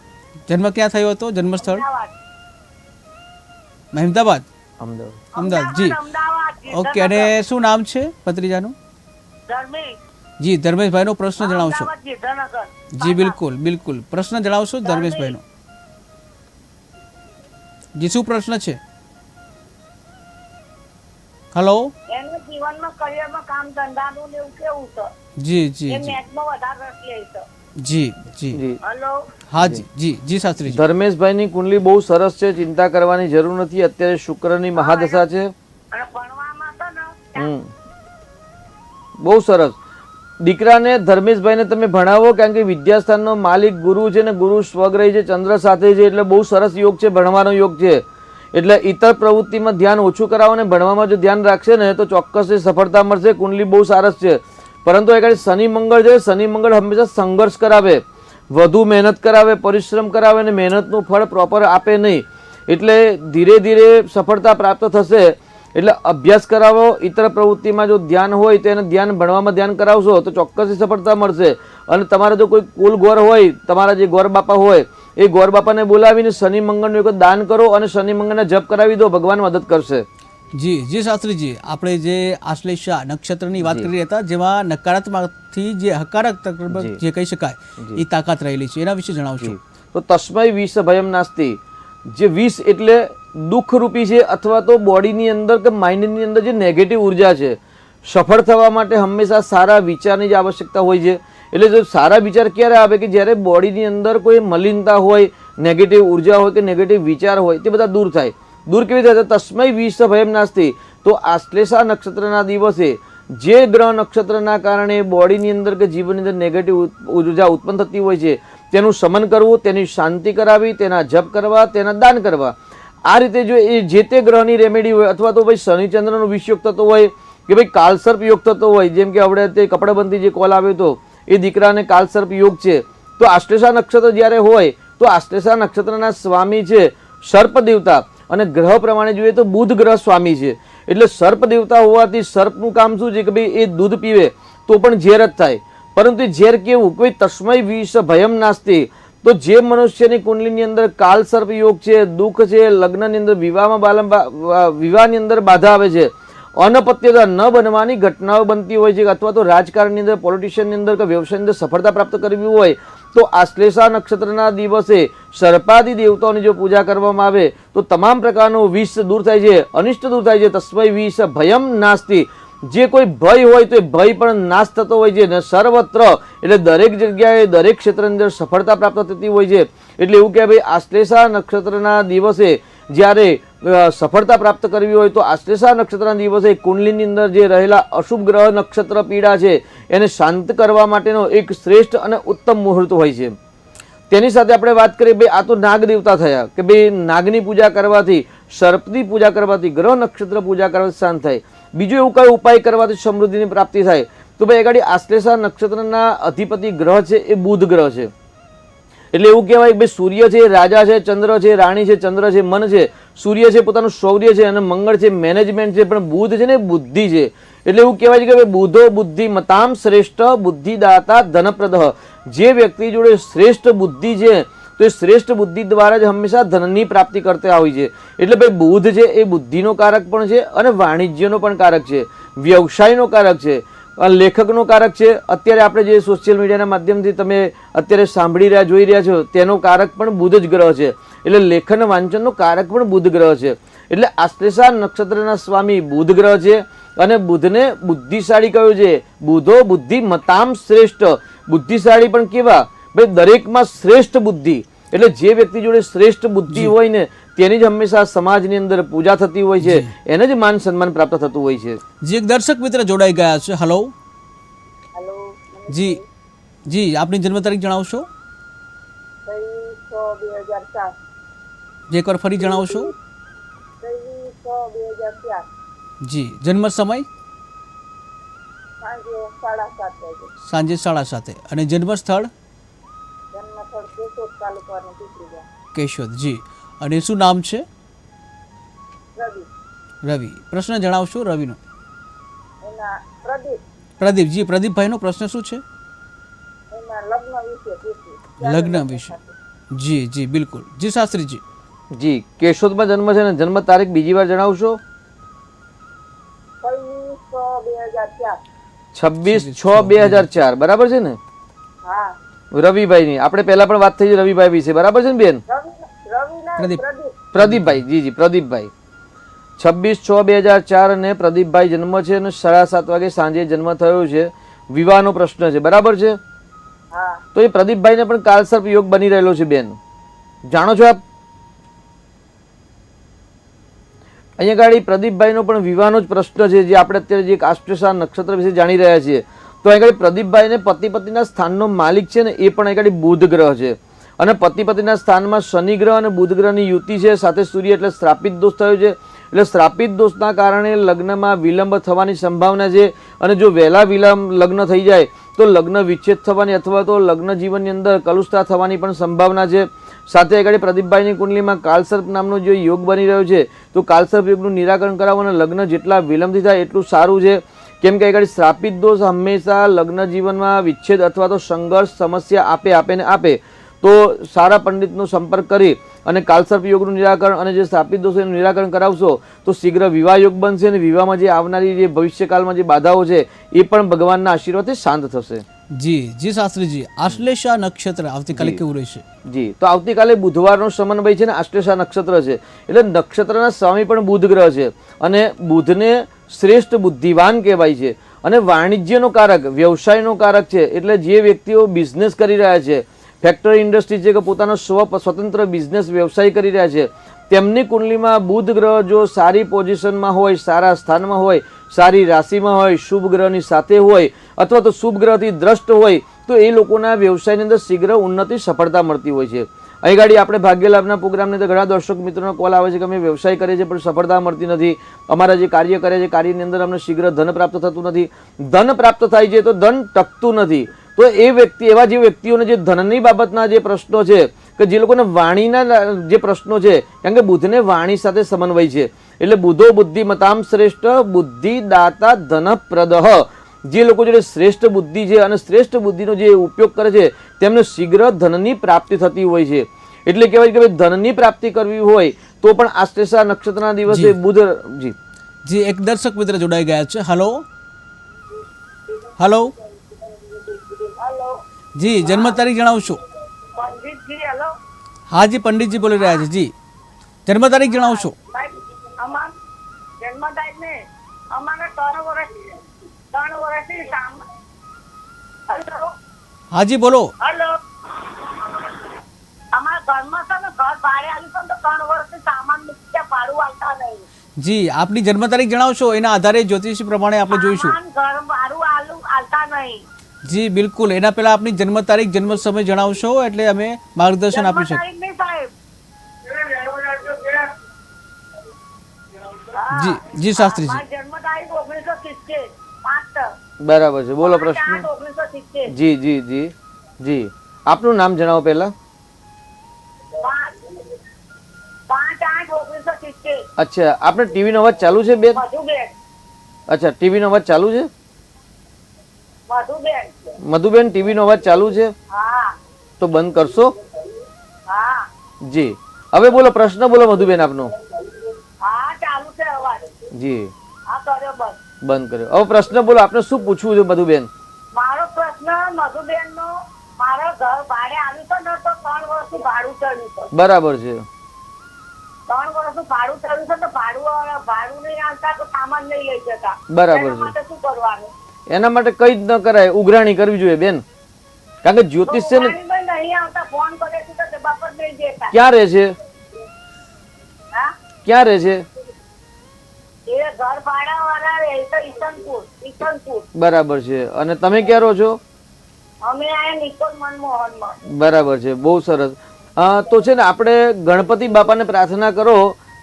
જન્મ ક્યાં થયો હતો? જન્મ સ્થળ અમદાવાદ. મહેમદાબાદ, અમદાવાદ. અમદાવાદ. જી, અમદાવાદ. ઓકે. અને શું નામ છે ભત્રીજાનું? ધર્મેશ. જી, ધર્મેશભાઈનો પ્રશ્ન જણાવશો. અમદાવાદ, ગીરધરનગર. જી, બિલકુલ પ્રશ્ન જણાવશો ધર્મેશભાઈનો. જી, શું પ્રશ્ન છે? હેલો. એના જીવનમાં કરિયરમાં કામ ધંધાનું ને એવું કેવું છે? જી એ જી જી મેથમાં વધારે રસ લે છે. જી જી જી. હેલો. હા જી શાસ્ત્રીજી. ધર્મેશભાઈની કુંડલી બહુ સરસ છે, ચિંતા કરવાની જરૂર નથી. અત્યારે શુક્રની મહાદશા છે. અને ભણવામાં તો ને હમ. બહુ સરસ. દીકરાને ધર્મેશભાઈને તમે ભણાવો, કારણ કે વિદ્યાસ્થાનનો માલિક ગુરુ છે ને ગુરુ સ્વગ્રહી છે, ચંદ્ર સાથે છે, એટલે બહુ સરસ યોગ છે, ભણવાનો યોગ છે. એટલે ઇતર પ્રવૃત્તિમાં ધ્યાન ઓછું કરાવો ને ભણવામાં જો ધ્યાન રાખશે ને તો ચોક્કસ સફળતા મળશે. કુંડલી બહુ સરસ છે, પરંતુ એ શનિ મંગળ છે. શનિ મંગળ હંમેશા સંઘર્ષ કરાવે, વધુ મહેનત કરાવે, પરિશ્રમ કરાવે અને મહેનતનું ફળ પ્રોપર આપે નહીં. એટલે ધીરે ધીરે સફળતા પ્રાપ્ત થશે. એટલે અભ્યાસ કરાવો, ઇતર પ્રવૃત્તિમાં જો ધ્યાન હોય તો એને ધ્યાન ભણવામાં ધ્યાન કરાવશો તો ચોક્કસ સફળતા મળશે. અને તમારે જો કોઈ કુલ ગોર હોય, તમારા જે ગોર બાપા હોય એ ગોર બાપાને બોલાવીને શનિ મંગળનું એક દાન કરો અને શનિ મંગળના જપ કરાવી દો, ભગવાન મદદ કરશે. જી શાસ્ત્રીજી, આપણે જે આશ્લેષા નક્ષત્રની વાત કરી હતા જેમાં નકારાત્મકથી જે હકારાત્મક જે કહી શકાય એ તાકાત રહેલી છે, એના વિશે જણાવશો. તો તસ્મય વિષ ભયમ નાસ્તિ. જે વિષ એટલે દુઃખરૂપી છે, અથવા તો બોડીની અંદર કે માઇન્ડની અંદર જે નેગેટિવ ઉર્જા છે. સફળ થવા માટે હંમેશા સારા વિચારની જ આવશ્યકતા હોય છે. એટલે જો સારા વિચાર ક્યારે આવે કે જ્યારે બોડીની અંદર કોઈ મલિનતા હોય, નેગેટિવ ઉર્જા હોય કે નેગેટિવ વિચાર હોય તે બધા દૂર થાય. દૂર કેવી થાય? તસ્મય વિષ ભયમ નાસ્તિ. તો આશ્લેષા નક્ષત્રના દિવસે જે ગ્રહ નક્ષત્રના કારણે બોડીની અંદર કે જીવનની અંદર નેગેટિવ ઉર્જા ઉત્પન્ન થતી હોય છે તેનું શમન કરવું, તેની શાંતિ કરાવી, તેના જપ કરવા, તેના દાન કરવા. આ રીતે જો એ જે તે ગ્રહની રેમેડી હોય, અથવા તો ભાઈ શનિચંદ્રનો વિષ યોગ થતો હોય કે ભાઈ કાલસર્પ યોગ થતો હોય, જેમ કે આપણે તે કપડાબંધી જે કોલ આવ્યો હતો એ દીકરાને કાલસર્પ યોગ છે. તો આશ્લેષા નક્ષત્ર જ્યારે હોય તો આશ્લેષા નક્ષત્રના સ્વામી છે સર્પ દેવતા, અને ગ્રહ પ્રમાણે જોઈએ તો બુધ ગ્રહ સ્વામી છે. એટલે સર્પ દેવતા હોવાથી સર્પનું કામ શું છે કે ભાઈ એ દૂધ પીવે તો પણ ઝેર જ થાય. પરંતુ એ ઝેર કેવું? કોઈ તસ્મય વિષ ભયમ નાસ્તિ. તો જે મનુષ્યની કુંડલીની અંદર કાલ સર્પ યોગ છે, દુઃખ છે, લગ્નની અંદર વિવાહની અંદર બાધા આવે છે, અનપત્યતા ન બનવાની ઘટનાઓ બનતી હોય છે, અથવા તો રાજકારણની અંદર, પોલિટિશિયનની અંદર કે વ્યવસાયની અંદર સફળતા પ્રાપ્ત કરવી હોય તો આશ્લેષા નક્ષત્રના દિવસે સર્પાદી દેવતાઓની જો પૂજા કરવામાં આવે તો તમામ પ્રકારનું વિષ દૂર થાય છે, અનિષ્ટ દૂર થાય છે. તસ્મય વિષ ભયમ નાસ્તિ. જે કોઈ ભય હોય તો એ ભય પણ નાશ થતો હોય છે ને સર્વત્ર, એટલે દરેક જગ્યાએ દરેક ક્ષેત્રની અંદર સફળતા પ્રાપ્ત થતી હોય છે. એટલે એવું કે ભાઈ આશ્લેષા નક્ષત્રના દિવસે જ્યારે સફળતા પ્રાપ્ત કરવી હોય તો આશ્લેષા નક્ષત્રના દિવસે કુંડલીની અંદર જે રહેલા અશુભ ગ્રહ નક્ષત્ર પીડા છે એને શાંત કરવા માટેનો એક શ્રેષ્ઠ અને ઉત્તમ મુહૂર્ત હોય છે. તેની સાથે આપણે વાત કરીએ ભાઈ આ તો નાગ દેવતા થયા કે ભાઈ નાગની પૂજા કરવાથી, સર્પની પૂજા કરવાથી, ગ્રહ નક્ષત્ર પૂજા કરવાથી શાંત થાય. બીજું એવું કયો ઉપાય કરવાથી સમૃદ્ધિની પ્રાપ્તિ થાય? તો ભાઈ આગળ આશ્લેષા નક્ષત્રના અધિપતિ ગ્રહ છે એ બુધ ગ્રહ છે. એટલે એવું કહેવાય કે ભાઈ સૂર્ય છે રાજા છે, ચંદ્ર છે રાણી છે, ચંદ્ર છે મન છે, સૂર્ય છે પોતાનું શૌર્ય છે, અને મંગળ છે મેનેજમેન્ટ છે, પણ બુધ છે ને બુદ્ધિ છે. એટલે એવું કહેવાય છે કે ભાઈ બુધો બુદ્ધિ મતામ શ્રેષ્ઠ બુદ્ધિદાતા ધનપ્રદ. જે વ્યક્તિ જોડે શ્રેષ્ઠ બુદ્ધિ છે તો એ શ્રેષ્ઠ બુદ્ધિ દ્વારા જ હંમેશા ધનની પ્રાપ્તિ કરતા હોય છે. એટલે ભાઈ બુધ છે એ બુદ્ધિનો કારક પણ છે અને વાણિજ્યનો પણ કારક છે, વ્યવસાયનો કારક છે, લેખકનો કારક છે. અત્યારે આપણે જે સોશિયલ મીડિયાના માધ્યમથી તમે અત્યારે સાંભળી રહ્યા જોઈ રહ્યા છો તેનો કારક પણ બુધ જ ગ્રહ છે. એટલે લેખન વાંચનનો કારક પણ બુધ ગ્રહ છે. એટલે આશ્લેષા નક્ષત્રના સ્વામી બુધ ગ્રહ છે અને બુધને બુદ્ધિશાળી કહ્યું છે. બુધો બુદ્ધિ મતામ શ્રેષ્ઠ. બુદ્ધિશાળી પણ કેવા? ભાઈ દરેકમાં શ્રેષ્ઠ બુદ્ધિ. એટલે જે વ્યક્તિ જોડે શ્રેષ્ઠ બુદ્ધિ હોય ને તેની જ હંમેશા સમાજની અંદર પૂજા થતી હોય છે, એને જ માન સન્માન પ્રાપ્ત થતું હોય છે. જી એક દર્શક મિત્ર જોડાઈ ગયા છે. હલો હેલો જી જી આપની જન્મ તારીખ જણાવશો? 23/6/2004. જે એકવાર ફરી જણાવશો? 23/6/2004. જી જન્મ સમય? સાંજે 7:30 વાગે. સાંજે 7:30. અને જન્મ સ્થળ? જન્મ સ્થળ કેશોદ તાલુકાનું પીપળી ગામ. કેશોદ. જી અને શું નામ છે? રવિ. રવિ. પ્રશ્ન જણાવશો રવિનો? એના પ્રદીપ. પ્રદીપ. જી પ્રદીપભાઈનો પ્રશ્ન શું છે? એના લગ્ન વિશે પૂછ્યું. લગ્ન વિશે. જી જી બિલકુલ. જી શાસ્ત્રીજી. જી કેશોદમાં જન્મ છે ને જન્મ તારીખ બીજી વાર જણાવશો? 23/6/2004. 26/6/2004 બરાબર છે ને? હા. રવિભાઈની આપણે પહેલા પણ વાત થઈ છે રવિભાઈ વિશે, બરાબર છે ને બેન? પ્રદીપ. પ્રદીપભાઈ. જી જી પ્રદીપભાઈ. 26/6/2004 અને પ્રદીપભાઈ જન્મ છે અને 7:30 વાગે સાંજે જન્મ થયો છે. વિવાહનો પ્રશ્ન છે, બરાબર છે? હા. તો એ પ્રદીપભાઈને પણ કાલસર્પ યોગ બની રહેલો છે બેન, જાણો છો આપ? અહીંયા ગાડી પ્રદીપભાઈનો પણ વિવાહનો જ પ્રશ્ન છે, જે આપણે અત્યારે જે આશ્લેષા નક્ષત્ર વિશે જાણી રહ્યા છીએ. તો અહીં ગાડી પ્રદીપભાઈને પતિ પત્નીના સ્થાનનો માલિક છે ને એ પણ અહીં ગાડી બુધ ગ્રહ છે. અને પતિ પત્નીના સ્થાનમાં શનિ ગ્રહ અને બુધ ગ્રહની યુતિ છે, સાથે સૂર્ય, એટલે શ્રાપિત દોષ થયો છે. એટલે શ્રાપિત દોષના કારણે લગ્નમાં વિલંબ થવાની સંભાવના છે. અને જો વહેલા વિલંબ લગ્ન થઈ જાય તો લગ્ન વિચ્છેદ થવાની અથવા તો લગ્ન જીવનની અંદર કલુષતા થવાની પણ સંભાવના છે. સાથે આગળ પ્રદીપભાઈની કુંડલીમાં કાલસર્પ નામનો જે યોગ બની રહ્યો છે, તો કાલસર્પ યોગનું નિરાકરણ કરાવો અને લગ્ન જેટલા વિલંબથી થાય એટલું સારું છે. કેમ કે આગળ શ્રાપિત દોષ હંમેશા લગ્ન જીવનમાં વિચ્છેદ અથવા તો સંઘર્ષ સમસ્યા આપે. તો સારા પંડિતનો સંપર્ક કરી અને કાલસર્પ યોગનું નિરાકરણ અને જે શ્રાપિત દોષોનું નિરાકરણ કરાવશો તો શીઘ્ર વિવાહ યોગ બનશે અને વિવાહમાં જે આવનારી જે ભવિષ્યકાળમાં જે બાધાઓ છે એ પણ ભગવાનના આશીર્વાદથી શાંત થશે. જી જી શાસ્ત્રીજી. આશ્લેષા નક્ષત્ર આવતીકાલે કેવું રહેશે? જી તો આવતીકાલે બુધવારનો સમન્વય છે ને આશ્લેષા નક્ષત્ર છે. એટલે નક્ષત્રના સ્વામી પણ બુધ ગ્રહ છે અને બુધને શ્રેષ્ઠ બુદ્ધિવાન કહેવાય છે અને વાણિજ્યનો કારક, વ્યવસાયનો કારક છે. એટલે જે વ્યક્તિઓ બિઝનેસ કરી રહ્યા છે, ફેક્ટરી ઇન્ડસ્ટ્રી છે કે પોતાનો સ્વતંત્ર બિઝનેસ વ્યવસાય કરી રહ્યા છે, તેમની કુંડલીમાં બુધ ગ્રહ જો સારી પોઝિશનમાં હોય, સારા સ્થાનમાં હોય, સારી રાશિમાં હોય, શુભ ગ્રહની સાથે હોય અથવા તો શુભ ગ્રહથી દ્રષ્ટ હોય તો એ લોકોના વ્યવસાયની અંદર શીઘ્ર ઉન્નતિ સફળતા મળતી હોય છે. અહીં ગાડી આપણે ભાગ્યલાભના પ્રોગ્રામને અંદર ઘણા દર્શક મિત્રોનો કોલ આવે છે કે અમે વ્યવસાય કરીએ છીએ પણ સફળતા મળતી નથી, અમારા જે કાર્ય કરે છે કાર્યની અંદર અમને શીઘ્ર ધન પ્રાપ્ત થતું નથી. ધન પ્રાપ્ત થાય છે તો ધન ટકતું નથી. તો એ વ્યક્તિ, એવા જે વ્યક્તિઓને જે ધનની બાબતના જે પ્રશ્નો છે કે જે લોકોને વાણીના જે પ્રશ્નો છે, કારણ કે બુધને વાણી સાથે સમન્વય છે. એટલે બુધો બુદ્ધિમતામ શ્રેષ્ઠ બુદ્ધિદાતા ધનપ્રદ. જે લોકો જોડે શ્રેષ્ઠ બુદ્ધિ છે અને શ્રેષ્ઠ બુદ્ધિનો જે ઉપયોગ કરે છે તેમને શીઘ્ર ધનની પ્રાપ્તિ થતી હોય છે. એટલે કહેવાય કે ધનની પ્રાપ્તિ કરવી હોય તો પણ આશ્લેષા નક્ષત્રના દિવસે બુધ. જી જી એક દર્શક મિત્ર જોડાઈ ગયા છે. હલો હલો જી જન્મ તારીખ જણાવશો? પંડિતજી હેલો. હા જી પંડિતજી બોલી રહ્યા છે. જી જન્મ તારીખ જણાવશો? અમાર જન્મ તારીખ ને અમારે 3 વર્ષથી હેલો. હા જી બોલો. હેલો. અમારા ઘરમાં છે ને ઘર ભાડે આવ્યું છે તો 3 વર્ષથી સામાન મૂકી ભાડું આવતા નહીં. જી આપની જન્મ તારીખ જણાવશો, એના આધારે જ્યોતિષી પ્રમાણે આપણે જોઈશું. ઘર ભાડું આવતા નહીં. જી બિલકુલ. એના પહેલા આપની જન્મ તારીખ, જન્મ સમય જણાવશો એટલે અમે માર્ગદર્શન આપી શકીએ. જી જી શાસ્ત્રીજી. જન્મ તારીખ 1970. બરાબર છે, બોલો પ્રશ્ન. જી જી જી જી આપનું નામ જણાવો પહેલા. 8/1970. અચ્છા, આપણે ટીવીનો અવાજ ચાલુ છે બેન? મધુબેન. અચ્છા, ટીવીનો અવાજ ચાલુ છે? મધુબેન. મધુબેન, ટીવીનો અવાજ ચાલુ છે હા. તો બંધ કરશો? હા. જી, હવે બોલો, પ્રશ્ન બોલો મધુબેન આપનો. હા, ચાલુ છે અવાજ. જી, હા, કર્યો બસ. બંધ કર્યો. હવે પ્રશ્ન બોલો, આપને શું પૂછવું છે મધુબેન? મારો પ્રશ્ન મધુબેન નો, મારો ઘર ભાડે આવ્યું તો ને તો 3 વર્ષનું ભાડું ચડ્યું છે. બરાબર છે. 3 વર્ષનું ભાડું ચડ્યું છે તો ભાડું નહીં આવતા તો સામાન નહીં લઈ જતા. બરાબર એના છે. માટે શું કરવાનું? એના માટે કઈ જ ન કરાય, ઉઘરાણી કરવી જોઈએ બેન. કારણ કે જ્યોતિષ છે ને, ઉઘરાણીમાં નહીં આવતા, ફોન કરે છે તો જવાબ જ નહીં દેતા. ક્યાં રહે છે? હા, ક્યાં રહે છે? એ ઘર ભાડા વાળા રહે છે ઈસનપુર. બરાબર છે. અને તમે ક્યાં રહો છો? અમે આયા નિકોલ મનમોહનમાં. બરાબર છે, બહુ સરસ. તો છે ને, આપણે ગણપતિ બાપાને પ્રાર્થના કરો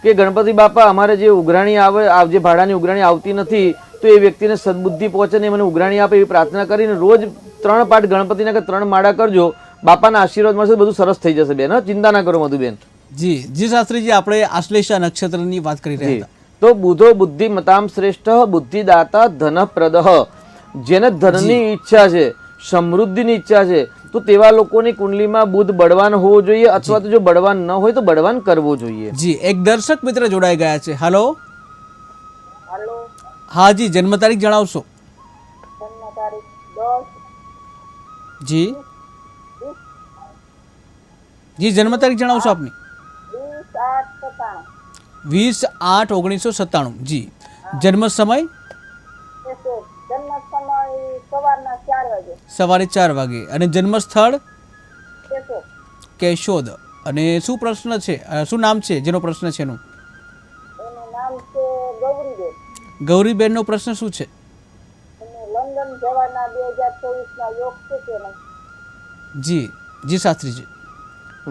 કે ગણપતિ બાપા અમારે જે ઉઘરાણી આવે, જે ભાડાની ઉઘરાણી આવતી નથી, તો એ વ્યક્તિને સદબુદ્ધિ પહોંચે ને મને ઉઘરાણી આપે એવી પ્રાર્થના કરીને રોજ 3 પાઠ ગણપતિના કે 3 માળા કરજો. બાપાના આશીર્વાદ મળશે, બધું સરસ થઈ જશે બેન. ચિંતા ના કરો મધુબેન. જી જી શાસ્ત્રીજી, આપણે આશ્લેષા નક્ષત્રની વાત કરી રહ્યા હતા. તો બુધો બુદ્ધિમતામ શ્રેષ્ઠ, બુદ્ધિદાતા ધનપ્રદઃ. જેને ધનની ઈચ્છા છે, સમૃદ્ધિની ઈચ્છા છે, તો તેવા લોકોની કુંડલીમાં બુધ બળવાન હોવો જોઈએ, અથવા તો જો બળવાન ન હોય તો બળવાન કરવો જોઈએ. જી, એક દર્શક મિત્ર જોડાઈ ગયા છે. હાલો. હલો. હા જી, જન્મ તારીખ જણાવશો? જન્મ તારીખ 10 જી જી, જન્મ તારીખ જણાવશો આપની? 20/8/97. 20/8/1997. જી. જન્મ સમય? જન્મ સમય સવારના 4 વાગે. સવારે 4 વાગે. અને જન્મ સ્થળ? કેશોદ. કેશોદ. અને શું પ્રશ્ન છે, શું નામ છે જેનો પ્રશ્ન છે એનું? એનું નામ છે ગૌરીબેન. ગૌરીબેનનો પ્રશ્ન શું છે? અને લંડન જવાના 2024 ના યોગ છે કે નહીં? જી જી શાસ્ત્રીજી.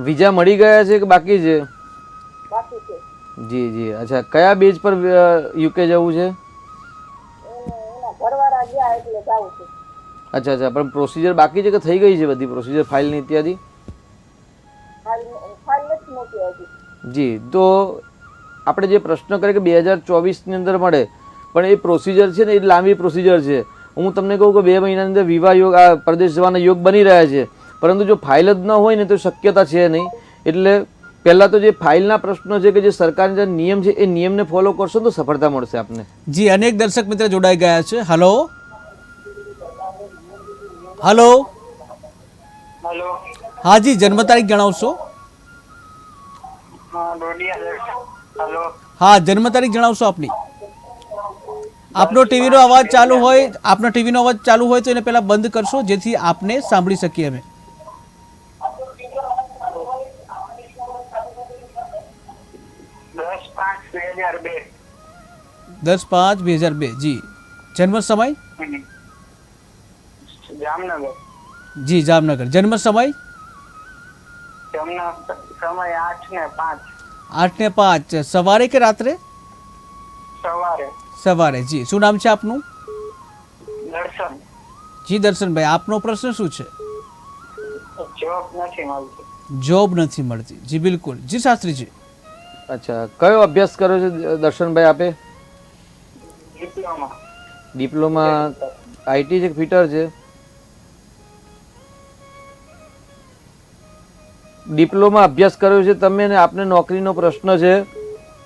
વિઝા મળી ગયા છે કે બાકી છે? બાકી છે. જી જી. અચ્છા, કયા બેઝ પર યુકે જવું છે? એના ઘરવાળા ગયા એટલે જાવું છે. અચ્છા અચ્છા, પણ પ્રોસિજર બાકી છે કે થઈ ગઈ છે બધી પ્રોસિજર, ફાઇલની ઇત્યાદિ? ફાઇલ નથી મોકલી હજી. જી. તો આપણે જે પ્રશ્ન કરીએ કે 2024ની અંદર મળે, પણ એ પ્રોસિજર છે ને એ લાંબી પ્રોસિજર છે. હું તમને કહું કે 2 મહિનાની અંદર વિવાહ યોગ, આ પ્રદેશ જવાના યોગ બની રહ્યા છે, પરંતુ જો ફાઇલ જ ન હોય ને તો શક્યતા છે નહીં. એટલે પહેલાં તો જે ફાઇલના પ્રશ્નો છે કે જે સરકારના જે નિયમ છે એ નિયમને ફોલો કરશો તો સફળતા મળશે આપને. જી, અનેક દર્શક મિત્ર જોડાઈ ગયા છે. હલો. હલો. હેલો. હા જી, જન્મ તારીખ જણાવશો? હેલો. હા, જન્મ તારીખ જણાવશો આપની? આપનો ટીવીનો અવાજ ચાલુ હોય, આપનો ટીવીનો અવાજ ચાલુ હોય તો એને પહેલા બંધ કરશો, જેથી આપને સાંભળી શકીએ અમે. 10/5/2002. 10/5/2002. જી. જન્મ સમય? જામનગર. જી, જામનગર. જન્મ સમય? જમના સમય 8:05. 8:05. સવારે કે રાત્રે? સવારે. સવારે. જી. શું નામ છે આપનું? દર્શન. જી દર્શનભાઈ, આપનો પ્રશ્ન શું છે? જોબ નથી મળતી. જોબ નથી મળતી. જી બિલકુલ. જી શાસ્ત્રીજી. અચ્છા, કયો અભ્યાસ કર્યો છે દર્શનભાઈ આપે? ડિપ્લોમા. ડિપ્લોમા આઈટી છે કે ફિટર છે? ડિપ્લોમા અભ્યાસ કર્યો છે તમે ને આપને નોકરીનો પ્રશ્ન છે.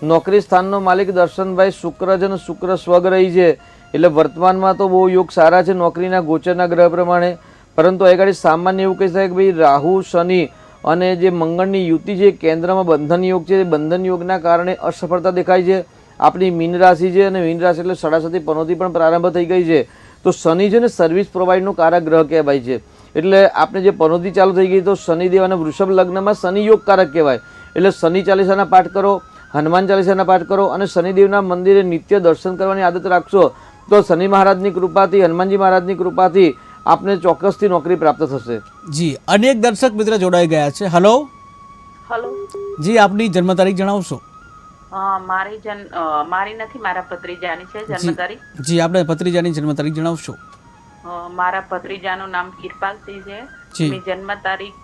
નોકરી સ્થાનનો માલિક દર્શનભાઈ શુક્ર છે અને શુક્ર સ્વગ્રહી છે, એટલે વર્તમાનમાં તો બહુ યોગ સારા છે નોકરીના ગોચરના ગ્રહ પ્રમાણે. પરંતુ આગળ સામાન્ય એવું કહી શકાય કે ભાઈ રાહુ શનિ અને જે મંગળની યુતિ છે કેન્દ્રમાં બંધન યોગ છે, બંધન યોગના કારણે અસફળતા દેખાય છે. આપણી મીન રાશિ છે અને મીન રાશિ એટલે 7:30 પનોતી પણ પ્રારંભ થઈ ગઈ છે. તો શનિ છે ને સર્વિસ પ્રોવાઈડનું કારક ગ્રહ કહેવાય છે. એટલે આપણે જે પનોતી ચાલુ થઈ ગઈ તો શનિદેવ અને વૃષભ લગ્નમાં શનિ યોગ કારક કહેવાય. એટલે શનિ ચાલીસાના પાઠ કરો, હનુમાન ચાલીસાના પાઠ કરો અને શનિદેવના મંદિરે નિત્ય દર્શન કરવાની આદત રાખશો તો શનિ મહારાજની કૃપાથી, હનુમાનજી મહારાજની કૃપાથી આપને ચોક્કસથી નોકરી પ્રાપ્ત થશે. જી, અનેક દર્શક મિત્ર જોડાઈ ગયા છે. હલો. હલો. જી, આપની જન્મ તારીખ જણાવશો? મારી નથી, મારા ભત્રીજાની છે જન્મ તારીખ. જી, આપણે ભત્રીજાની જન્મ તારીખ જણાવશો? મારા ભત્રીજાનું નામ કિરપાલસિંહ છે. જી. એની જન્મ તારીખ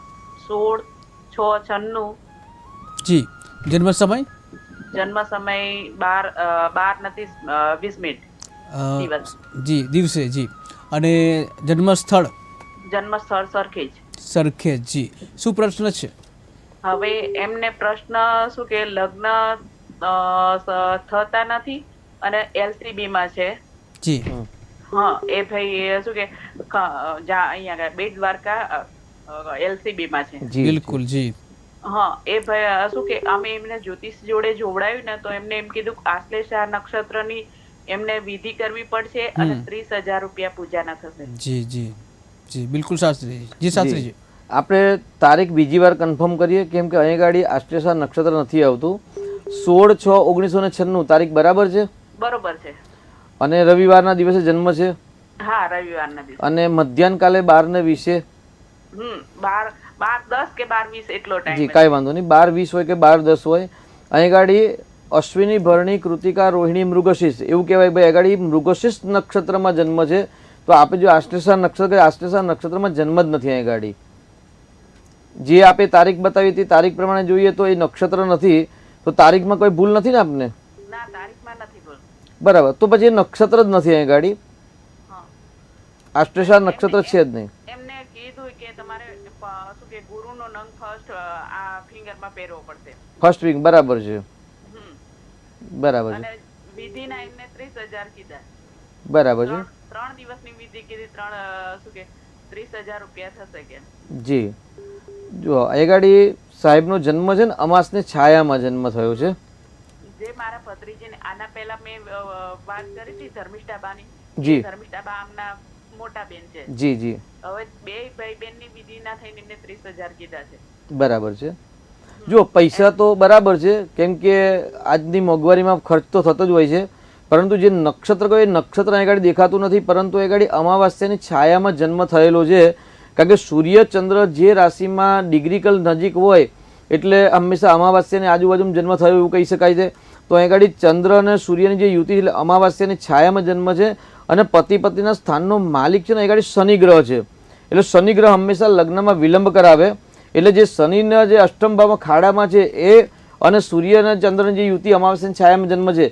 16/6/96. જી. જન્મ સમય? જન્મ સમય 12:20 દિવસ. જી દિવસે જી. અને જન્મ સ્થળ જન્મ સ્થળ સરખેજ. સરખેજ જી. શું પ્રશ્ન છે? હવે એમને પ્રશ્ન શું કે લગ્ન થતા નથી અને LCB માં છે. જી હા, એ ભાઈ શું કે અહીંયા બેટ દ્વારકા LCB માં છે. જી બિલકુલ જી. હા, એ ભાઈ શું કે અમે એમને જ્યોતિષ જોડે જોવડાવ્યું ને તો એમને એમ કીધું આશ્લેષા નક્ષત્રની એમને વિધિ કરવી પડશે અને 30,000 રૂપિયા પૂજાના થશે. જી જી જી બિલકુલ શાસ્ત્રીજી. જી શાસ્ત્રીજી. આપણે તારીખ બીજી વાર કન્ફર્મ કરીએ, કેમ કે અહીં ગાડી આશ્લેષા નક્ષત્ર નથી આવતું. 16/6/1996 તારીખ બરાબર છે? બરોબર છે. અને રવિવારના દિવસે જન્મ છે? હા, રવિવારના દિવસે. અને મધ્યાહન કાલે 12:20? 12:10 કે 12:20 એટલો જી ટાઈમ. કાંઈ વાંધો નહીં, 12:20 હોય કે 12:10 હોય. અહીં ગાડી અશ્વિની, ભરણી, કૃતિકા, રોહિણી, મૃગશીર્ષ એવું કહેવાય ભાઈ. અહીં ગાડી મૃગશીર્ષ નક્ષત્રમાં જન્મ છે. તો આપણે જો આશ્લેષા નક્ષત્રમાં જન્મ જ નથી. અહીં ગાડી જે આપે તારીખ બતાવી હતી તારીખ પ્રમાણે જોઈએ તો એ નક્ષત્ર નથી. તો તારીખમાં કોઈ ભૂલ નથી ને આપને? ના, તારીખમાં નથી બોલ. બરાબર, તો પછી એ નક્ષત્ર જ નથી. અહીં ગાડી હા, આશ્લેષા નક્ષત્ર છે જ નહીં. એમને કીધું કે તમારે શું કે ગુરુનો નંગ ફર્સ્ટ આ ફિંગરમાં પહેરવો પડશે. ફર્સ્ટ વીક બરાબર છે. બરાબર છે. અને વિધિના એમને 30,000 કીધા. બરાબર છે. 3 દિવસની વિધિ કીધી. શું કે 30,000 રૂપિયા થશે કે. જી જો એ ગાડી સાહેબનો જન્મ છે ને અમાસની છાયામાં જન્મ થયો છે. જે મારા ભત્રીજીને આના પહેલા મેં વાત કરી હતી ધર્મિષ્ઠાબાની. જી ધર્મિષ્ઠાબા આમના મોટા બેન છે. જી જી હવે બે ભાઈ બેનની વિધિ ના થઈને એમને 30,000 કીધા છે. બરાબર છે. જો પૈસા તો બરાબર છે, કેમ કે આજની મોંઘવારીમાં ખર્ચ તો થતો જ હોય છે, પરંતુ જે નક્ષત્ર કોઈ નક્ષત્ર એ ગાડી દેખાતું નથી, પરંતુ એ ગાડી અમાવાસ્યાની છાયામાં જન્મ થયેલો છે. કારણ કે સૂર્ય ચંદ્ર જે રાશિમાં ડિગ્રીકલ નજીક હોય એટલે હંમેશા અમાવાસ્યાની આજુબાજુમાં જન્મ થયો એવું કહી શકાય છે. તો એ ગાડી ચંદ્ર અને સૂર્યની જે યુતિ એટલે અમાવાસ્યાની છાયામાં જન્મ છે. અને પતિ પત્નીના સ્થાનનો માલિક છે ને એ ગાડી શનિ ગ્રહ છે. એટલે શનિ ગ્રહ હંમેશા લગ્નમાં વિલંબ કરાવે. એટલે જે શનિના જે અષ્ટમ ભાવમાં ખાડામાં છે એ અને સૂર્ય અને ચંદ્રની જે યુતિ અમાવાસ્યાની છાયામાં જન્મ છે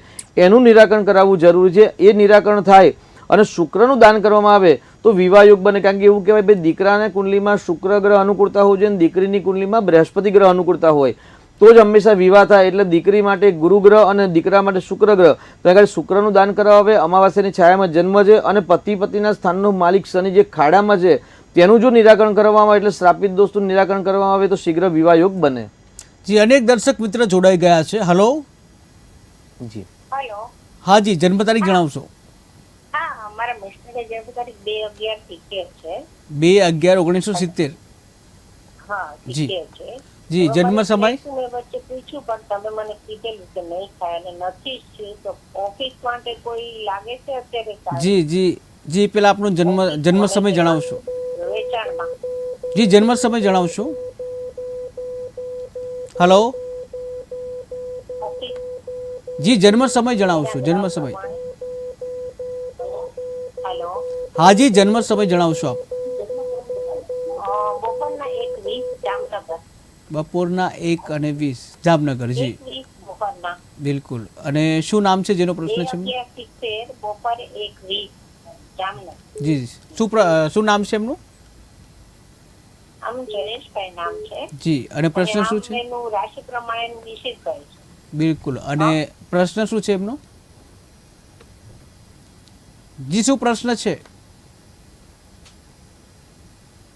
એનું નિરાકરણ કરાવવું જરૂરી છે. એ નિરાકરણ થાય અને શુક્રનું દાન કરવામાં આવે તો વિવાહ યોગ બને. કારણ કે એવું કહેવાય ભાઈ દીકરાને કુંડલીમાં શુક્ર ગ્રહ અનુકૂળતા હોવું જોઈએ અને દીકરીની કુંડલીમાં બૃહસ્પતિ ગ્રહ અનુકૂળતા હોય તો જ હંમેશા વિવાહ થાય. એટલે દીકરી માટે ગુરુ ગ્રહ અને દીકરા માટે શુક્ર ગ્રહ. તો આગળ શુક્રનું દાન કરવા આવે. અમાવાસ્યાની છાયામાં જન્મ છે અને પતિ પત્નીના સ્થાનનો માલિક શનિ જે ખાડામાં છે તેનું જો નિરાકરણ કરવામાં આવે એટલે શ્રાપિત દોષનું નિરાકરણ કરવામાં આવે તો શીઘ્ર વિવાહ યોગ બને. જી અનેક દર્શક મિત્ર જોડાઈ ગયા છે. હલો જી હેલો. હા જી, જન્મ તારીખ જણાવશો? હા, મારા મિસ્ટરની જન્મ તારીખ 2/11/70 છે. 2/11/1970. હા, જી. 70 છે. જી જન્મ સમય? મેં વચ્ચે પૂછ્યું પણ તમે મને કીધેલું કે નહીં થાય અને નથી જ થયું. તો ઓફિસ માટે કોઈ લાગે છે અત્યારે? જી જી જી પેલા આપનો જન્મ સમય જણાવશો? વેચાણમાં. જી જન્મ સમય જણાવશો? હલો ઓફિસ જી જન્મ સમય જણાવશો? જન્મ સમય? હેલો. હા જી જન્મ સમય જણાવશો આપ? બપોરના 1:20 જામનગર. બપોરના 1:20 જામનગર. જી 1:20 બપોરના. બિલકુલ. અને શું નામ છે જેનો પ્રશ્ન છે? 2/11/70 બપોરે 1:20 જામનગર. જી શું નામ છે એમનું? આમ જયેશભાઈ નામ છે. જી અને પ્રશ્ન શું છે? એનું રાશિ પ્રમાણે નિશ્ચિત કરે છે. બિલકુલ. અને પ્રશ્ન શું છે એમનો? જી શું પ્રશ્ન છે?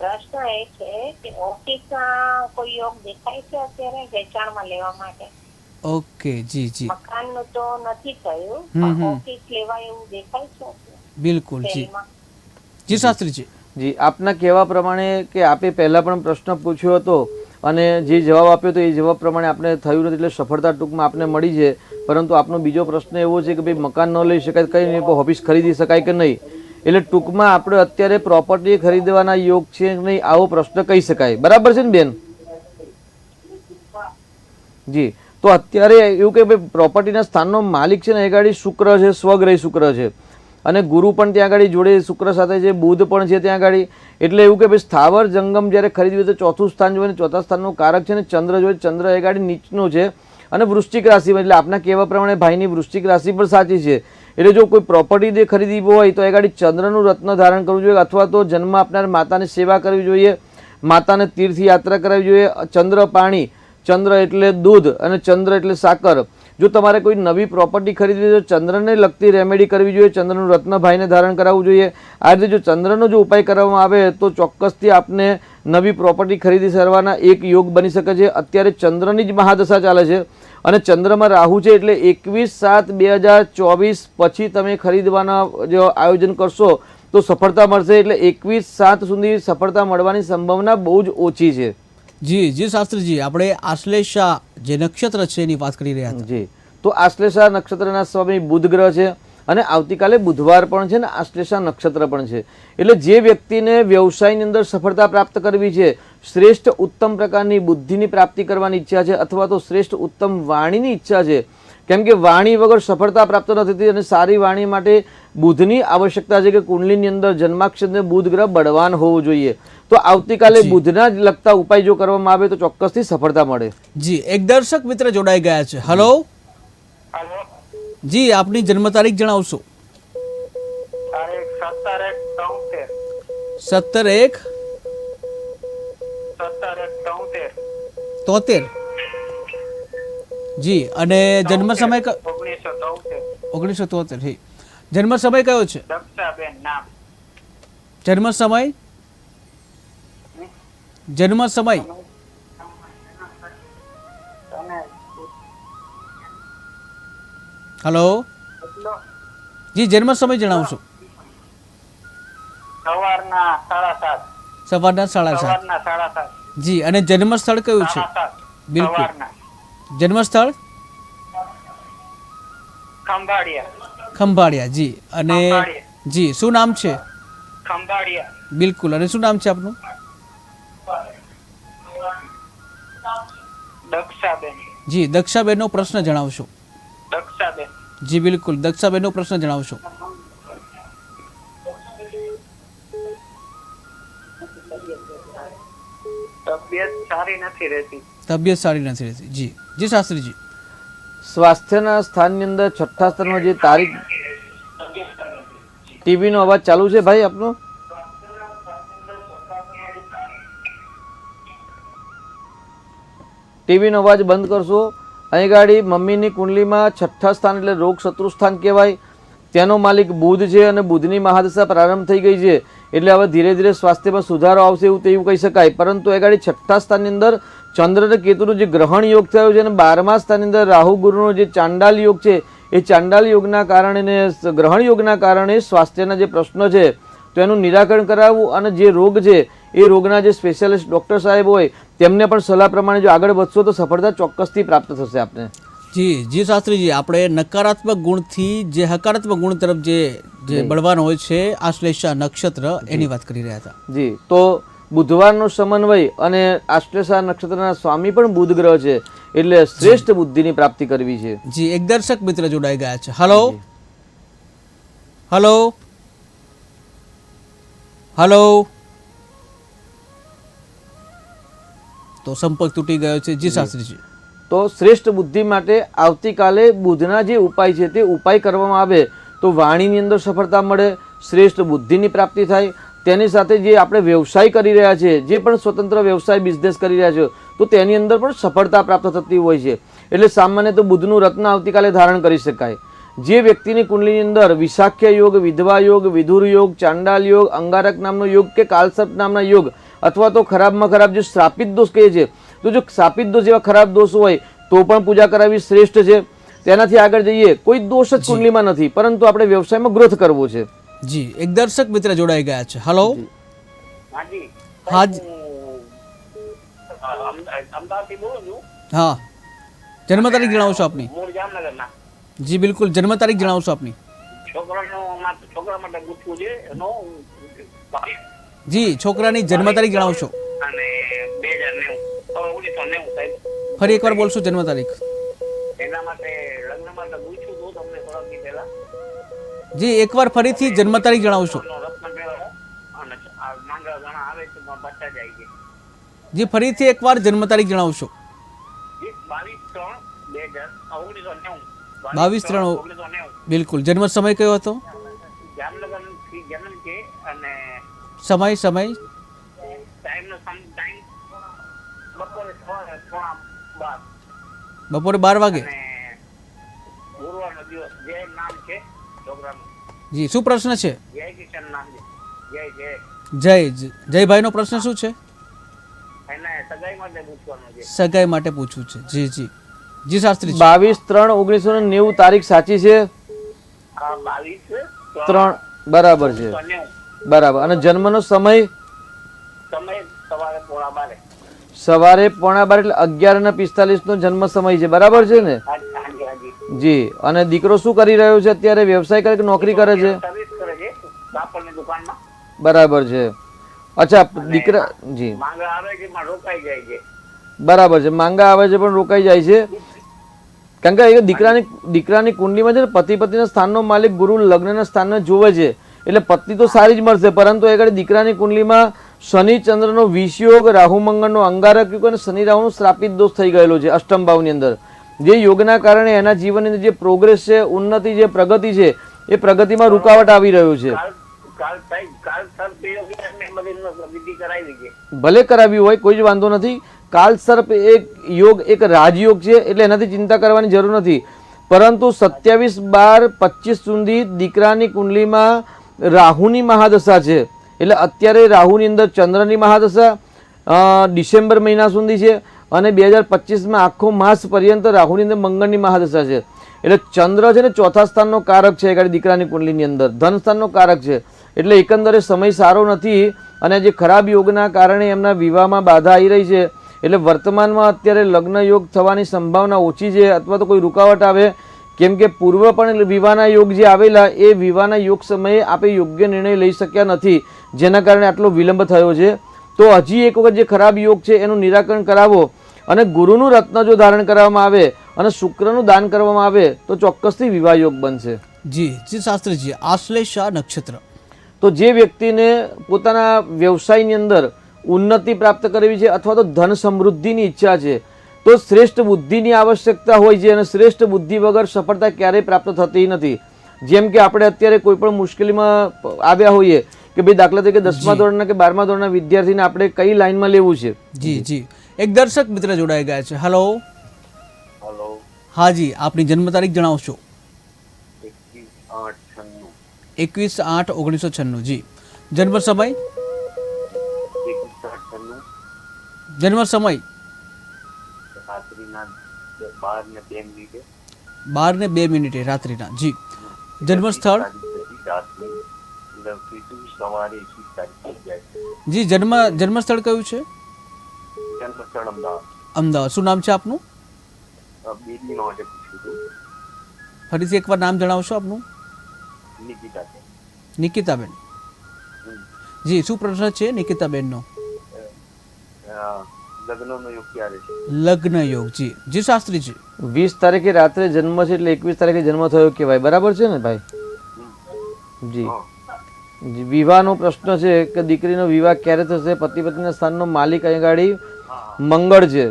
પ્રશ્ન એ છે કે ઓફિસમાં કોઈ યોગ દેખાય છે અત્યારે વેચાણમાં લેવા માટે? ઓકે જી જી મકાનનું તો નથી થયું, હમ, પણ હમ. ઓફિસ લેવાય એવું દેખાય છે બિલકુલ. જી શહેરમાં? જી શાસ્ત્રીજી. જી આપના કહેવા પ્રમાણે કે આપે પહેલાં પણ પ્રશ્ન પૂછ્યો હતો અને જે જવાબ આપ્યો હતો એ જવાબ પ્રમાણે આપણે થયું નથી એટલે સફળતા ટૂંકમાં આપને મળી છે. પરંતુ આપનો બીજો પ્રશ્ન એવો છે કે ભાઈ મકાન ન લઈ શકાય કંઈ નહીં, ઓફિસ ખરીદી શકાય કે નહીં. એટલે ટૂંકમાં આપણે અત્યારે પ્રોપર્ટી ખરીદવાના યોગ છે કે નહીં આવો પ્રશ્ન કહી શકાય. બરાબર છે ને બેન? જી તો અત્યારે એવું કે ભાઈ પ્રોપર્ટીના સ્થાનનો માલિક છે ને એ ગાડી શુક્ર છે, સ્વગ્રહી શુક્ર છે અને ગુરુ પણ ત્યાં આગળ જોડે શુક્ર સાથે છે, બુધ પણ છે ત્યાં આગળ. એટલે એવું કે ભાઈ સ્થાવર જંગમ જ્યારે ખરીદવી હોય તો ચોથું સ્થાન જોઈએ, ચોથા સ્થાનનું કારક છે ને ચંદ્ર જોઈએ. ચંદ્ર એ ગાડી નીચનો છે અને વૃશ્ચિક રાશિમાં, એટલે આપના કહેવા પ્રમાણે ભાઈની વૃશ્ચિક રાશિ પણ સાચી છે. એટલે જો કોઈ પ્રોપર્ટી જે ખરીદવી હોય તો એ ગાડી ચંદ્રનું રત્ન ધારણ કરવું જોઈએ, અથવા તો જન્મ આપનાર માતાની સેવા કરવી જોઈએ, માતાને તીર્થયાત્રા કરાવવી જોઈએ. ચંદ્ર પાણી, ચંદ્ર એટલે દૂધ અને ચંદ્ર એટલે સાકર. જો તમારે કોઈ નવી પ્રોપર્ટી ખરીદવી તો ચંદ્રને લગતી રેમેડી કરવી જોઈએ, ચંદ્રનું રત્ન ભાઈને ધારણ કરાવવું જોઈએ. આ રીતે જો ચંદ્રનો જો ઉપાય કરવામાં આવે તો ચોક્કસથી આપને નવી પ્રોપર્ટી ખરીદી કરવાના એક યોગ બની શકે છે. અત્યારે ચંદ્રની જ મહાદશા ચાલે છે અને ચંદ્રમાં રાહુ છે, એટલે 21/7/2024 પછી તમે ખરીદવાના જો આયોજન કરશો તો સફળતા મળશે. એટલે 21/7 સુધી સફળતા મળવાની સંભાવના બહુ જ ઓછી છે. જી જી શાસ્ત્રીજી, આપણે આશ્લેષા જે નક્ષત્ર છે એની વાત કરી રહ્યા હતા. જી, તો આશ્લેષા નક્ષત્રના સ્વામી બુધ ગ્રહ છે અને આવતીકાલે બુધવાર પણ છે ને આશ્લેષા નક્ષત્ર પણ છે. એટલે જે વ્યક્તિને વ્યવસાયની અંદર સફળતા પ્રાપ્ત કરવી છે, શ્રેષ્ઠ ઉત્તમ પ્રકારની બુદ્ધિની પ્રાપ્તિ કરવાની ઈચ્છા છે, અથવા તો શ્રેષ્ઠ ઉત્તમ વાણીની ઈચ્છા છે, કેમ કે વાણી વગર સફળતા પ્રાપ્ત નથી થતી અને સારી વાણી માટે બુધની આવશ્યકતા છે કે કુંડલીની અંદર જન્માક્ષરને બુધ ગ્રહ બળવાન હોવું જોઈએ. તો આવતીકાલે બુધના જ લગતા ઉપાય જો કરવામાં આવે તો ચોક્કસથી સફળતા મળે. જી, એક દર્શક મિત્ર જોડાઈ ગયા છે. હલો હાલો, જી, આપની જન્મ તારીખ જણાવશો? તારીખ 17/1/73. 17/1/73. 17/1/73. જી, અને જન્મ સમય 1973. 1973. જન્મ સમય કયો છે? દક્ષાબેન નામ. જન્મ સમય? જન્મ સમય હલો જી, જન્મ સમય જણાવશો? સવારના 7:30. સવારના 7:30. સવારના 7:30. જી, અને જન્મ સ્થળ કયું છે? 7:30. બિલકુલ. સવારના. જન્મ સ્થળ ખંભાળિયા. ખંભાળિયા. જી, અને ખંભાળિયા. જી, શું નામ છે? ખંભાળિયા. બિલકુલ. અને શું નામ છે આપનું? દક્ષાબેન. જી, દક્ષાબેનનો પ્રશ્ન જણાવશો? દક્ષાબેન. જી બિલકુલ, દક્ષાબેનનો પ્રશ્ન જણાવશો? તબિયત સારી નથી રહેતી. તબિયત સારી નથી રહેતી. જી જી શાસ્ત્રીજી. સ્વાસ્થ્યના સ્થાનની અંદર છઠ્ઠા સ્થાનમાં જે તારીખ, ટીવીનો અવાજ ચાલુ છે ભાઈ આપનો? ટીવીનો અવાજ બંધ કરશો. અહીં ગાડી મમ્મીની કુંડલીમાં છઠ્ઠા સ્થાન એટલે રોગ શત્રુ સ્થાન કહેવાય. તેનો માલિક બુધ છે અને બુધની મહાદશા પ્રારંભ થઈ ગઈ છે, એટલે હવે ધીરે ધીરે સ્વાસ્થ્યમાં સુધારો આવશે એવું તેવું કહી શકાય. પરંતુ એ ગાડી છઠ્ઠા સ્થાનની અંદર ચંદ્ર અને કેતુનો જે ગ્રહણ યોગ થયો છે અને 12મા સ્થાનની અંદર રાહુ ગુરુનો જે ચાંડાલ યોગ છે, એ ચાંડાલ યોગના કારણે ને ગ્રહણ યોગના કારણે સ્વાસ્થ્યના જે પ્રશ્નો છે તો એનું નિરાકરણ કરાવવું અને જે રોગ છે એ રોગના જે સ્પેશિયાલિસ્ટ ડૉક્ટર સાહેબ હોય તેમને પણ સલાહ પ્રમાણે જો આગળ વધશો તો સફળતા ચોક્કસથી પ્રાપ્ત થશે આપને. જી જી શાસ્ત્રીજી, આપણે નકારાત્મક ગુણથી જે હકારાત્મક ગુણ તરફ જે બળવાન હોય છે આશ્લેષા નક્ષત્ર એની વાત કરી રહ્યા હતા. જી, તો બુધવારનો સમન્વય અને આશ્લેષા નક્ષત્રના સ્વામી પણ બુધ ગ્રહ છે, એટલે શ્રેષ્ઠ બુદ્ધિની પ્રાપ્તિ કરવી છે. જી, એક દર્શક મિત્ર જોડાઈ ગયા છે. હલો હલો હલો તો સંપર્ક તૂટી ગયો છે. જી શાસ્ત્રીજી. તો શ્રેષ્ઠ બુદ્ધિ માટે આવતીકાલે બુધના જે ઉપાય છે તે ઉપાય કરવામાં આવે તો વાણીની અંદર સફળતા મળે, શ્રેષ્ઠ બુદ્ધિની પ્રાપ્તિ થાય. તેની સાથે જે આપણે વ્યવસાય કરી રહ્યા છે, જે પણ સ્વતંત્ર વ્યવસાય બિઝનેસ કરી રહ્યા છે તો તેની અંદર પણ સફળતા પ્રાપ્ત થતી હોય છે. એટલે સામાન્ય તો બુધનું રત્ન આવતીકાલે ધારણ કરી શકાય. જે વ્યક્તિની કુંડલીની અંદર વિશાખ્ય યોગ, વિધવા યોગ, વિધુર યોગ, ચાંડાલ યોગ, અંગારક નામનો યોગ કે કાલસર્પ નામના યોગ અથવા તો ખરાબમાં ખરાબ જે શ્રાપિત દોષ કહે છે, તો જો શ્રાપિત દોષ જેવા ખરાબ દોષ હોય તો પણ પૂજા કરાવવી શ્રેષ્ઠ છે. તેનાથી આગળ જઈએ, કોઈ દોષ જ કુંડલીમાં નથી, પરંતુ આપણે વ્યવસાયમાં ગ્રોથ કરવો છે. જી, એક દર્શક મિત્ર જોડાઈ ગયા છે. હલો હાજી. હાજી. અમદાવાદથી બોલું છું. હા, જન્મ તારીખ જણાવશો આપની? મૂળ જામનગરના. જી બિલકુલ, જન્મ તારીખ જણાવશો આપની? છોકરા માટે પૂછવું છે એનો જી, છોકરાની જન્મ તારીખ જણાવશો? અને 1990 સાહેબ. ફરી એકવાર બોલશો જન્મ તારીખ? એના માટે લગ્ન માટે પૂછ્યું હતું તમને થોડાક દી પહેલા. જી, એકવાર ફરીથી જન્મ તારીખ જણાવશો? રત્ન મેળવો અને આ માંગા ઘણા આવે છે બચ્ચા જાય છે. જી, ફરીથી એકવાર જન્મ તારીખ જણાવશો? 22/3/2024. 1990. બિલકુલ. જન્મ સમય કયો હતો? જામનગર થી જન્મ છે અને સમય ટાઈમનો ટાઈમ બપોરે 12 બપોરે 12 વાગે. અને ગુરુવારનો દિવસ. જય નામ છે છોકરાનું. જી, શું પ્રશ્ન છે? જય કિશન નામ છે. જય જયભાઈનો પ્રશ્ન શું છે? એને સગાઈ માટે પૂછવાનું છે. સગાઈ માટે પૂછવું છે. જી શાસ્ત્રીજી. 22/3/1990 તારીખ સાચી છે? 22 બરાબર છે. બરાબર. અને જન્મનો સમય? સમય સવારે 11:30. સવારે 11:15 એટલે 11:45 નો જન્મ સમય છે. બરાબર છે ને? હાજી. જી. અને દીકરો શું કરી રહ્યો છે અત્યારે? વ્યવસાય કરે કે નોકરી કરે છે? સર્વિસ કરે છે કાપડની દુકાનમાં. બરાબર છે. અચ્છા, દીકરા જી માંગા આવે છે પણ રોકાઈ જાય છે. બરાબર છે. માંગા આવે છે પણ રોકાઈ જાય છે. કારણ કે એ દીકરાની કુંડલીમાં છે ને પતિ પતિના સ્થાનનો માલિક ગુરુ લગ્નના સ્થાનને જોવે છે, એટલે પત્ની તો સારી જ મળશે, પરંતુ એ દીકરાની કુંડલીમાં શનિ ચંદ્રનો વિષયોગ, રાહુ મંગળનો અંગારક યુગ અને શનિ રાહુનો શ્રાપિત દોષ થઈ ગયેલો છે અષ્ટમ ભાવની અંદર. જે યોગના કારણે એના જીવનની અંદર જે પ્રોગ્રેસ છે, ઉન્નતિ છે, પ્રગતિ છે, એ પ્રગતિમાં રૂકાવટ આવી રહ્યો છે. ભલે કરાવી હોય કોઈ જ વાંધો નથી. કાલ સર્પ એક યોગ, એક રાજયોગ છે, એટલે એનાથી ચિંતા કરવાની જરૂર નથી. પરંતુ 27/12/25 સુધી દીકરાની કુંડલીમાં રાહુની મહાદશા છે. એટલે અત્યારે રાહુની અંદર ચંદ્રની મહાદશા ડિસેમ્બર મહિના સુધી છે અને 2025માં આખો માસ પર્યંત રાહુની અંદર મંગળની મહાદશા છે. એટલે ચંદ્ર છે ને ચોથા સ્થાનનો કારક છે એ દીકરાની કુંડલીની અંદર, ધન સ્થાનનો કારક છે. એટલે એકંદરે સમય સારો નથી અને જે ખરાબ યોગના કારણે એમના વિવાહમાં બાધા આવી રહી છે. એટલે વર્તમાનમાં અત્યારે લગ્ન યોગ થવાની સંભાવના ઓછી છે અથવા તો કોઈ રૂકાવટ આવે, કેમ કે પૂર્વ પણ વિવાહના યોગ જે આવેલા એ વિવાહના યોગ સમયે આપણે યોગ્ય નિર્ણય લઈ શક્યા નથી, જેના કારણે આટલો વિલંબ થયો છે. તો હજી એક વખત જે ખરાબ યોગ છે એનું નિરાકરણ કરાવો અને ગુરુનું રત્ન જો ધારણ કરવામાં આવે અને શુક્રનું દાન કરવામાં આવે તો ચોક્કસથી વિવાહ યોગ બનશે. જી શાસ્ત્રીજી. આશ્લેષા નક્ષત્ર. તો જે વ્યક્તિને પોતાના વ્યવસાયની અંદર ઉન્નતિ પ્રાપ્ત કરવી છે અથવા તો ધન સમૃદ્ધિની ઈચ્છા છે તો શ્રેષ્ઠ બુદ્ધિની આવશ્યકતા હોય છે અને શ્રેષ્ઠ બુદ્ધિ વગર સફળતા ક્યારેય પ્રાપ્ત થતી નથી. જેમ કે આપણે અત્યારે કોઈ પણ મુશ્કેલીમાં આવ્યા હોઈએ કે ભાઈ દાખલા તરીકે 10મા ધોરણના કે 12મા ધોરણના વિદ્યાર્થીને આપણે કઈ લાઈનમાં લેવું છે. જી એક દર્શક મિત્ર જોડાઈ ગયા છે. હેલો. હા જી, આપની જન્મ તારીખ જણાવશો? 21/8/1996. જી. જન્મ સમય? જન્મ સમય 12:02 રાત્રિના. જી. જન્મ સ્થળ? જી, જન્મ સ્થળ કયું છે? અમદાવાદ. શું નામ છે આપનું? ફરીથી એકવાર નામ જણાવશો આપનું? નિકિતાબેન. જી, શું પ્રશ્ન છે નિકિતાબેનનો? લગ્ન યોગ. જી શાસ્ત્રીજી. 20 તારીખે રાત્રે જન્મ છે એટલે 21 તારીખે જન્મ થયો કહેવાય. બરાબર છે ને ભાઈ? જી. વિવાહનો પ્રશ્ન છે કે દીકરીનો વિવાહ ક્યારે થશે? પતિ પત્નીના સ્થાનનો માલિક અહીંયા મંગળ છે.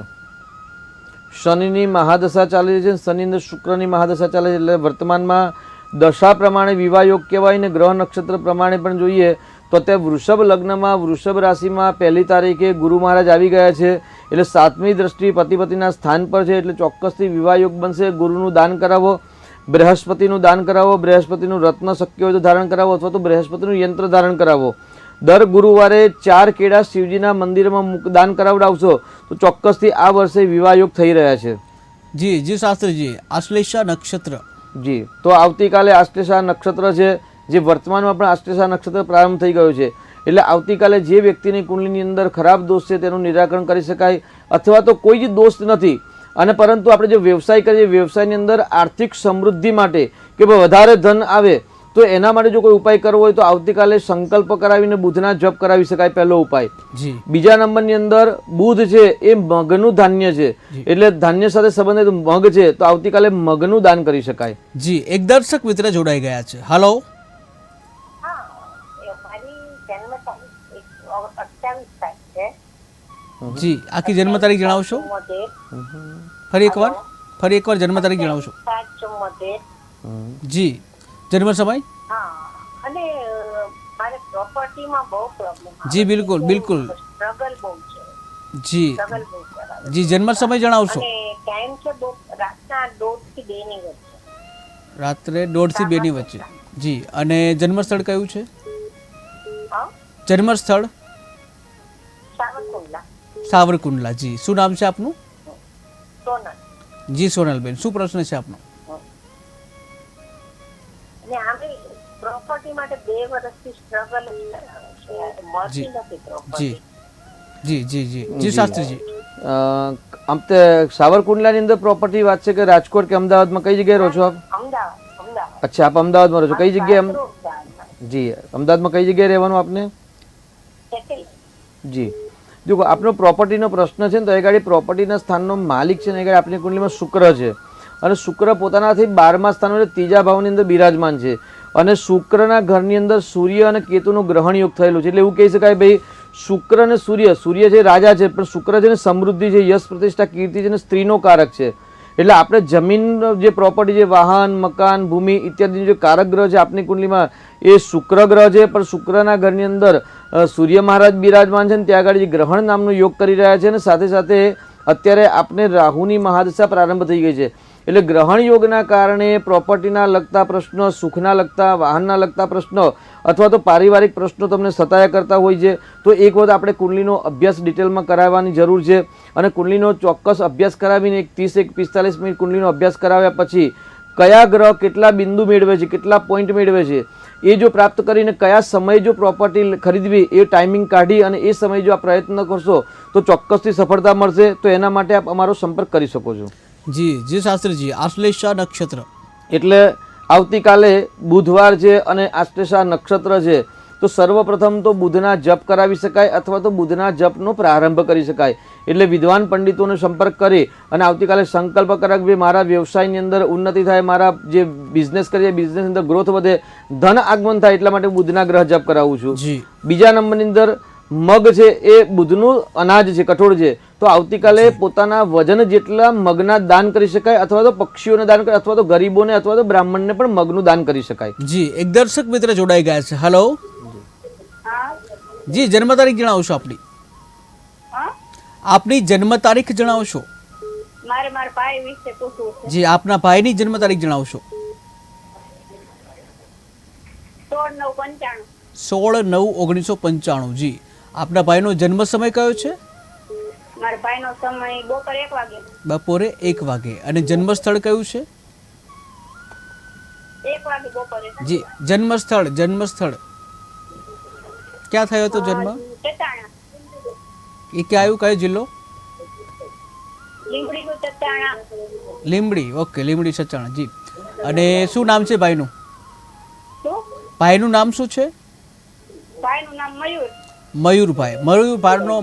શનિની મહાદશા ચાલી રહી છે, શનિ અંદર શુક્રની મહાદશા ચાલે છે, એટલે વર્તમાનમાં દશા પ્રમાણે વિવાહ યોગ કહેવાય ને ગ્રહ નક્ષત્ર પ્રમાણે પણ જોઈએ તો અત્યારે વૃષભ લગ્નમાં વૃષભ રાશિમાં 1 તારીખે ગુરુ મહારાજ આવી ગયા છે, એટલે 7મી દ્રષ્ટિ પતિ પતિના સ્થાન પર છે, એટલે ચોક્કસથી વિવાહ યોગ બનશે. ગુરુનું દાન કરાવો, બૃહસ્પતિનું દાન કરાવો, બૃહસ્પતિનું રત્ન શક્ય હોય તો ધારણ કરાવો અથવા તો બૃહસ્પતિનું યંત્ર ધારણ કરાવો. દર ગુરુવારે 4 કેળા શિવજીના મંદિરમાં દાન કરાવડાવશો તો ચોક્કસથી આ વર્ષે વિવાહ યોગ થઈ રહ્યા છે. જી શાસ્ત્રીજી. આશ્લેષા નક્ષત્ર. જી. તો આવતીકાલે આશ્લેષા નક્ષત્ર છે, જે વર્તમાનમાં પણ આશ્લેષા નક્ષત્ર પ્રારંભ થઈ ગયો છે. એટલે આવતીકાલે જે વ્યક્તિની કુંડલીની અંદર ખરાબ દોષ છે તેનું નિરાકરણ કરી શકાય અથવા તો કોઈ જ દોષ નથી અને પરંતુ આપણે જે વ્યવસાય કરીએ વ્યવસાયની અંદર આર્થિક સમૃદ્ધિ માટે કે વધારે ધન આવે તો એના માટે જો કોઈ ઉપાય કરવો હોય તો આવતીકાલે સંકલ્પ કરાવીને બુધના જપ કરાવી શકાય, પહેલો ઉપાય. બીજા નંબરની અંદર બુધ છે એ મગનું ધાન્ય છે, એટલે ધાન્ય સાથે સંબંધિત મગ છે તો આવતીકાલે મગનું દાન કરી શકાય. જી. એક દર્શક મિત્ર જોડાઈ ગયા છે. હેલો. જી, આખી જન્મ તારીખ જણાવશો ફરી એકવાર? ફરી એકવાર જન્મ તારીખ જણાવશો. 7/74. જી, જન્મ સમય. હા, અને મારે પ્રોપર્ટીમાં બહુ પ્રોબ્લેમ. જી બિલકુલ બિલકુલ. સ્ટ્રગલ બહુ છે. જી સ્ટ્રગલ બહુ કરાવે. જી, જન્મ સમય જણાવશો. અને ટાઈમ છે બહુ રાતના 1:30 થી 2 ની વચ્ચે. રાત્રે 1:30 થી 2 ની વચ્ચે. જી, અને જન્મ સ્થળ કયું છે? હા, જન્મ સ્થળ સાવરકુંડલા. સાવરકુંડલા. જી, શું નામ છે આપનું? સોનલ. જી સોનલબેન, શું પ્રશ્ન છે આપનો? અને આમે પ્રોપર્ટી માટે 2 વર્ષથી સ્ટ્રગલ છે, મળતી નથી પ્રોપર્ટી. જી જી જી જી જી શાસ્ત્રીજી. આમ તે સાવરકુંડલાની અંદર પ્રોપર્ટી વાત છે કે રાજકોટ કે અમદાવાદમાં કઈ જગ્યાએ રહો છો આપ? અમદાવાદ. અચ્છા, આપ અમદાવાદમાં રહો છો. કઈ જગ્યાએ? અમદાવાદ. જી, અમદાવાદમાં કઈ જગ્યાએ રહેવાનું આપને? સેટલ. જી, જો આપનો પ્રોપર્ટીનો પ્રશ્ન છે ને, તો એ ગાડી પ્રોપર્ટીના સ્થાનનો માલિક છે ને, એ ગાડી આપણી કુંડલીમાં શુક્ર છે, અને શુક્ર પોતાનાથી 12મા સ્થાન એટલે 3જા ભાવની અંદર બિરાજમાન છે, અને શુક્રના ઘરની અંદર સૂર્ય અને કેતુનું ગ્રહણ યોગ થયેલું છે. એટલે એવું કહી શકાય ભાઈ, શુક્ર અને સૂર્ય છે રાજા છે, પણ શુક્ર છે ને સમૃદ્ધિ છે, યશ પ્રતિષ્ઠા, કીર્તિ છે ને સ્ત્રીનો કારક છે. એટલે આપણે જમીન જે પ્રોપર્ટી છે, વાહન, મકાન, ભૂમિ ઇત્યાદિનો જે કારક ગ્રહ છે આપની કુંડલીમાં એ શુક્ર ગ્રહ છે, પણ શુક્રના ઘરની અંદર સૂર્ય મહારાજ બિરાજમાન છે ને ત્યાં આગળ જે ગ્રહણ નામનો યોગ કરી રહ્યા છે, અને સાથે સાથે અત્યારે આપને રાહુની મહાદશા પ્રારંભ થઈ ગઈ છે. એટલે ગ્રહણ યોગના કારણે પ્રોપર્ટીના લગતા પ્રશ્નો, સુખના લગતા, વાહનના લગતા પ્રશ્નો અથવા તો પારિવારિક પ્રશ્નો તમને સતાયા કરતા હોય છે, તો એક વખત આપણે કુંડલીનો અભ્યાસ ડિટેલમાં કરાવવાની જરૂર છે. અને કુંડલીનો ચોક્કસ અભ્યાસ કરાવીને 30-45 મિનિટ કુંડલીનો અભ્યાસ કરાવ્યા પછી કયા ગ્રહ કેટલા બિંદુ મેળવે છે, કેટલા પોઈન્ટ મેળવે છે, એ જો પ્રાપ્ત કરીને કયા સમયે જો પ્રોપર્ટી ખરીદવી એ ટાઈમિંગ કાઢી અને એ સમયે જો આ પ્રયત્ન કરશો તો ચોક્કસથી સફળતા મળશે. તો એના માટે આપ અમારો સંપર્ક કરી શકો છો. જી જી શાસ્ત્રીજી. આશ્લેષા નક્ષત્ર એટલે આવતીકાલે બુધવાર છે અને આશ્લેષા નક્ષત્ર છે, તો સર્વપ્રથમ તો બુધના જપ કરાવી શકાય અથવા તો બુધના જપનો પ્રારંભ કરી શકાય. એટલે વિદ્વાન પંડિતોનો સંપર્ક કરી અને આવતીકાલે સંકલ્પ કરાક ભાઈ મારા વ્યવસાયની અંદર ઉન્નતિ થાય, મારા જે બિઝનેસ કરીએ બિઝનેસની અંદર ગ્રોથ વધે, ધન આગમન થાય, એટલા માટે બુધના ગ્રહ જપ કરાવું છું. જી. બીજા નંબરની અંદર મગ છે એ બુધનું અનાજ છે, કઠોળ છે, તો આવતીકાલે પોતાના વજન જેટલા મગના દાન કરી શકાય, અથવા તો પક્ષીઓને દાન કરી, અથવા તો ગરીબોને અથવા તો બ્રાહ્મણને પણ મગનું દાન કરી શકાય. જી, એક દર્શક મિત્ર જોડાઈ ગયા છે. હેલો. જી, જન્મ તારીખ જણાવશો આપની? આપની જન્મ તારીખ જણાવશો? મારા ભાઈ વિશે પૂછવું છે. જી, આપના ભાઈની જન્મ તારીખ જણાવશો? 16/9/1995. જી, આપના ભાઈનો જન્મ સમય કયો છે? મારા ભાઈનો સમય બપોરે 1 વાગે. બપોરે 1 વાગે. અને જન્મ સ્થળ કયું છે? 1 વાગે બપોરે. જી, જન્મ સ્થળ ક્યાં થયો હતો જન્મ? ચટાણા. એ ક્યાં આવ્યું? કયો જિલ્લો? લીંબડીનું ચટાણા. લીંબડી. ઓકે, લીંબડી સચાણા. જી, અને શું નામ છે ભાઈનું? શું? ભાઈનું નામ શું છે? ભાઈનું નામ મયુર. મયુરભાઈ.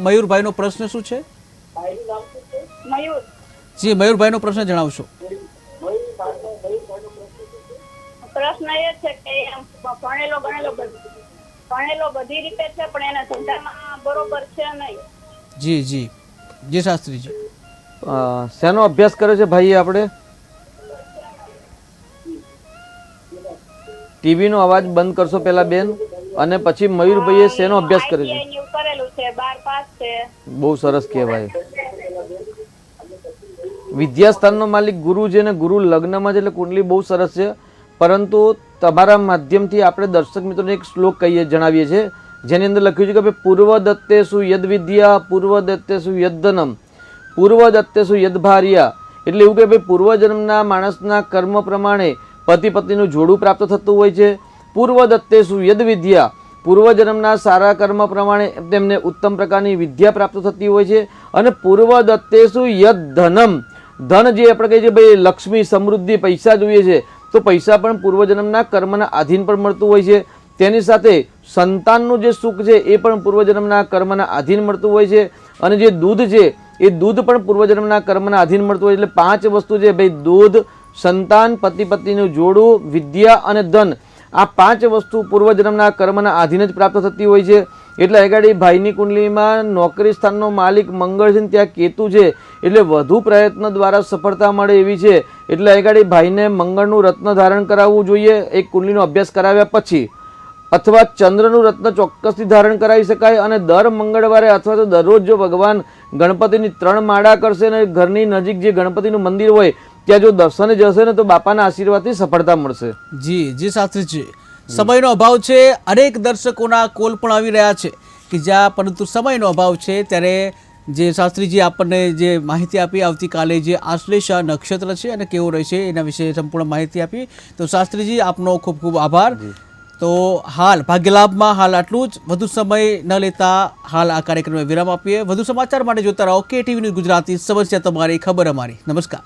મયુરભાઈનો પ્રશ્ન શું છે? મયુર. જી, મયુરભાઈનો પ્રશ્ન જણાવશો? પ્રશ્ન એ છે કે ભણેલો બધી રીતે છે, પણ એના ધંધામાં બરોબર છે નહીં. જી જી જી શાસ્ત્રીજી. શેનો અભ્યાસ કર્યો છે ભાઈએ આપણે? ટીવીનો અવાજ બંધ કરશો પહેલા બેન, અને પછી મયુરભાઈએ શેનો અભ્યાસ કર્યો છે? ITI કરેલું છે, 12 પાસ છે. બહુ સરસ કહેવાય. વિદ્યાસ્થાનનો માલિક ગુરુ છે ને ગુરુ લગ્નમાં છે, એટલે કુંડલી બહુ સરસ છે. પરંતુ તમારા માધ્યમથી આપણે દર્શક મિત્રોને એક શ્લોક જણાવીએ છીએ, જેની અંદર લખ્યું છે કે ભાઈ પૂર્વ દત્તેસુ યદ વિદ્યા, પૂર્વ દત્તેસુ યદ્ધનમ, પૂર્વ દત્તેસુ યદ ભાર્યા. એટલે એવું કે ભાઈ પૂર્વજન્મના માણસના કર્મ પ્રમાણે પતિ પત્નીનું જોડું પ્રાપ્ત થતું હોય છે. પૂર્વ દત્તેસુ યદ વિદ્યા, પૂર્વજન્મના સારા કર્મ પ્રમાણે તેમને ઉત્તમ પ્રકારની વિદ્યા પ્રાપ્ત થતી હોય છે. અને પૂર્વ દત્તેસુ યદ ધનમ, ધન જે આપણે કહીએ છીએ ભાઈ લક્ષ્મી, સમૃદ્ધિ, પૈસા જોઈએ છે, તો પૈસા પણ પૂર્વજન્મના કર્મના આધીન પણ મળતું હોય છે. તેની સાથે સંતાનનું જે સુખ છે એ પણ પૂર્વજન્મના કર્મના આધીન મળતું હોય છે. અને જે દૂધ છે એ દૂધ પણ પૂર્વજન્મના કર્મના આધીન મળતું હોય. એટલે 5 વસ્તુ છે ભાઈ, દૂધ, સંતાન, પતિ પત્નીનું જોડું, વિદ્યા અને ધન, આ 5 વસ્તુ પૂર્વજન્મના કર્મના આધીન જ પ્રાપ્ત થતી હોય છે. એટલે આગળ ભાઈની કુંડલીમાં નોકરી સ્થાનનો માલિક મંગળ છે ને ત્યાં કેતુ છે, એટલે વધુ પ્રયત્ન દ્વારા સફળતા મળે એવી છે. એટલે આગળ ભાઈને મંગળનું રત્ન ધારણ કરાવવું જોઈએ એક કુંડલીનો અભ્યાસ કરાવ્યા પછી, અથવા ચંદ્રનું રત્ન ચોક્કસથી ધારણ કરાવી શકાય. અને દર મંગળવારે અથવા તો દરરોજ જો ભગવાન ગણપતિની 3 માળા કરશે ને ઘરની નજીક જે ગણપતિનું મંદિર હોય ત્યાં જો દર્શને જશે ને તો બાપાના આશીર્વાદથી સફળતા મળશે. જી શાસ્ત્રીજી, સમયનો અભાવ છે, અનેક દર્શકોના કોલ પણ આવી રહ્યા છે કે જ્યાં પરંતુ સમયનો અભાવ છે, ત્યારે જે શાસ્ત્રીજી આપણને જે માહિતી આપી આવતીકાલે જે આશ્લેષા નક્ષત્ર છે અને કેવો રહેશે એના વિશે સંપૂર્ણ માહિતી આપી, તો શાસ્ત્રીજી આપનો ખૂબ ખૂબ આભાર. તો હાલ ભાગ્યલાભમાં હાલ આટલું જ. વધુ સમય ન લેતા હાલ આ કાર્યક્રમને વિરામ આપીએ. વધુ સમાચાર માટે જોતા રહો KTV ન્યૂઝ ગુજરાતી. સમસ્યા તમારી, ખબર અમારી. નમસ્કાર.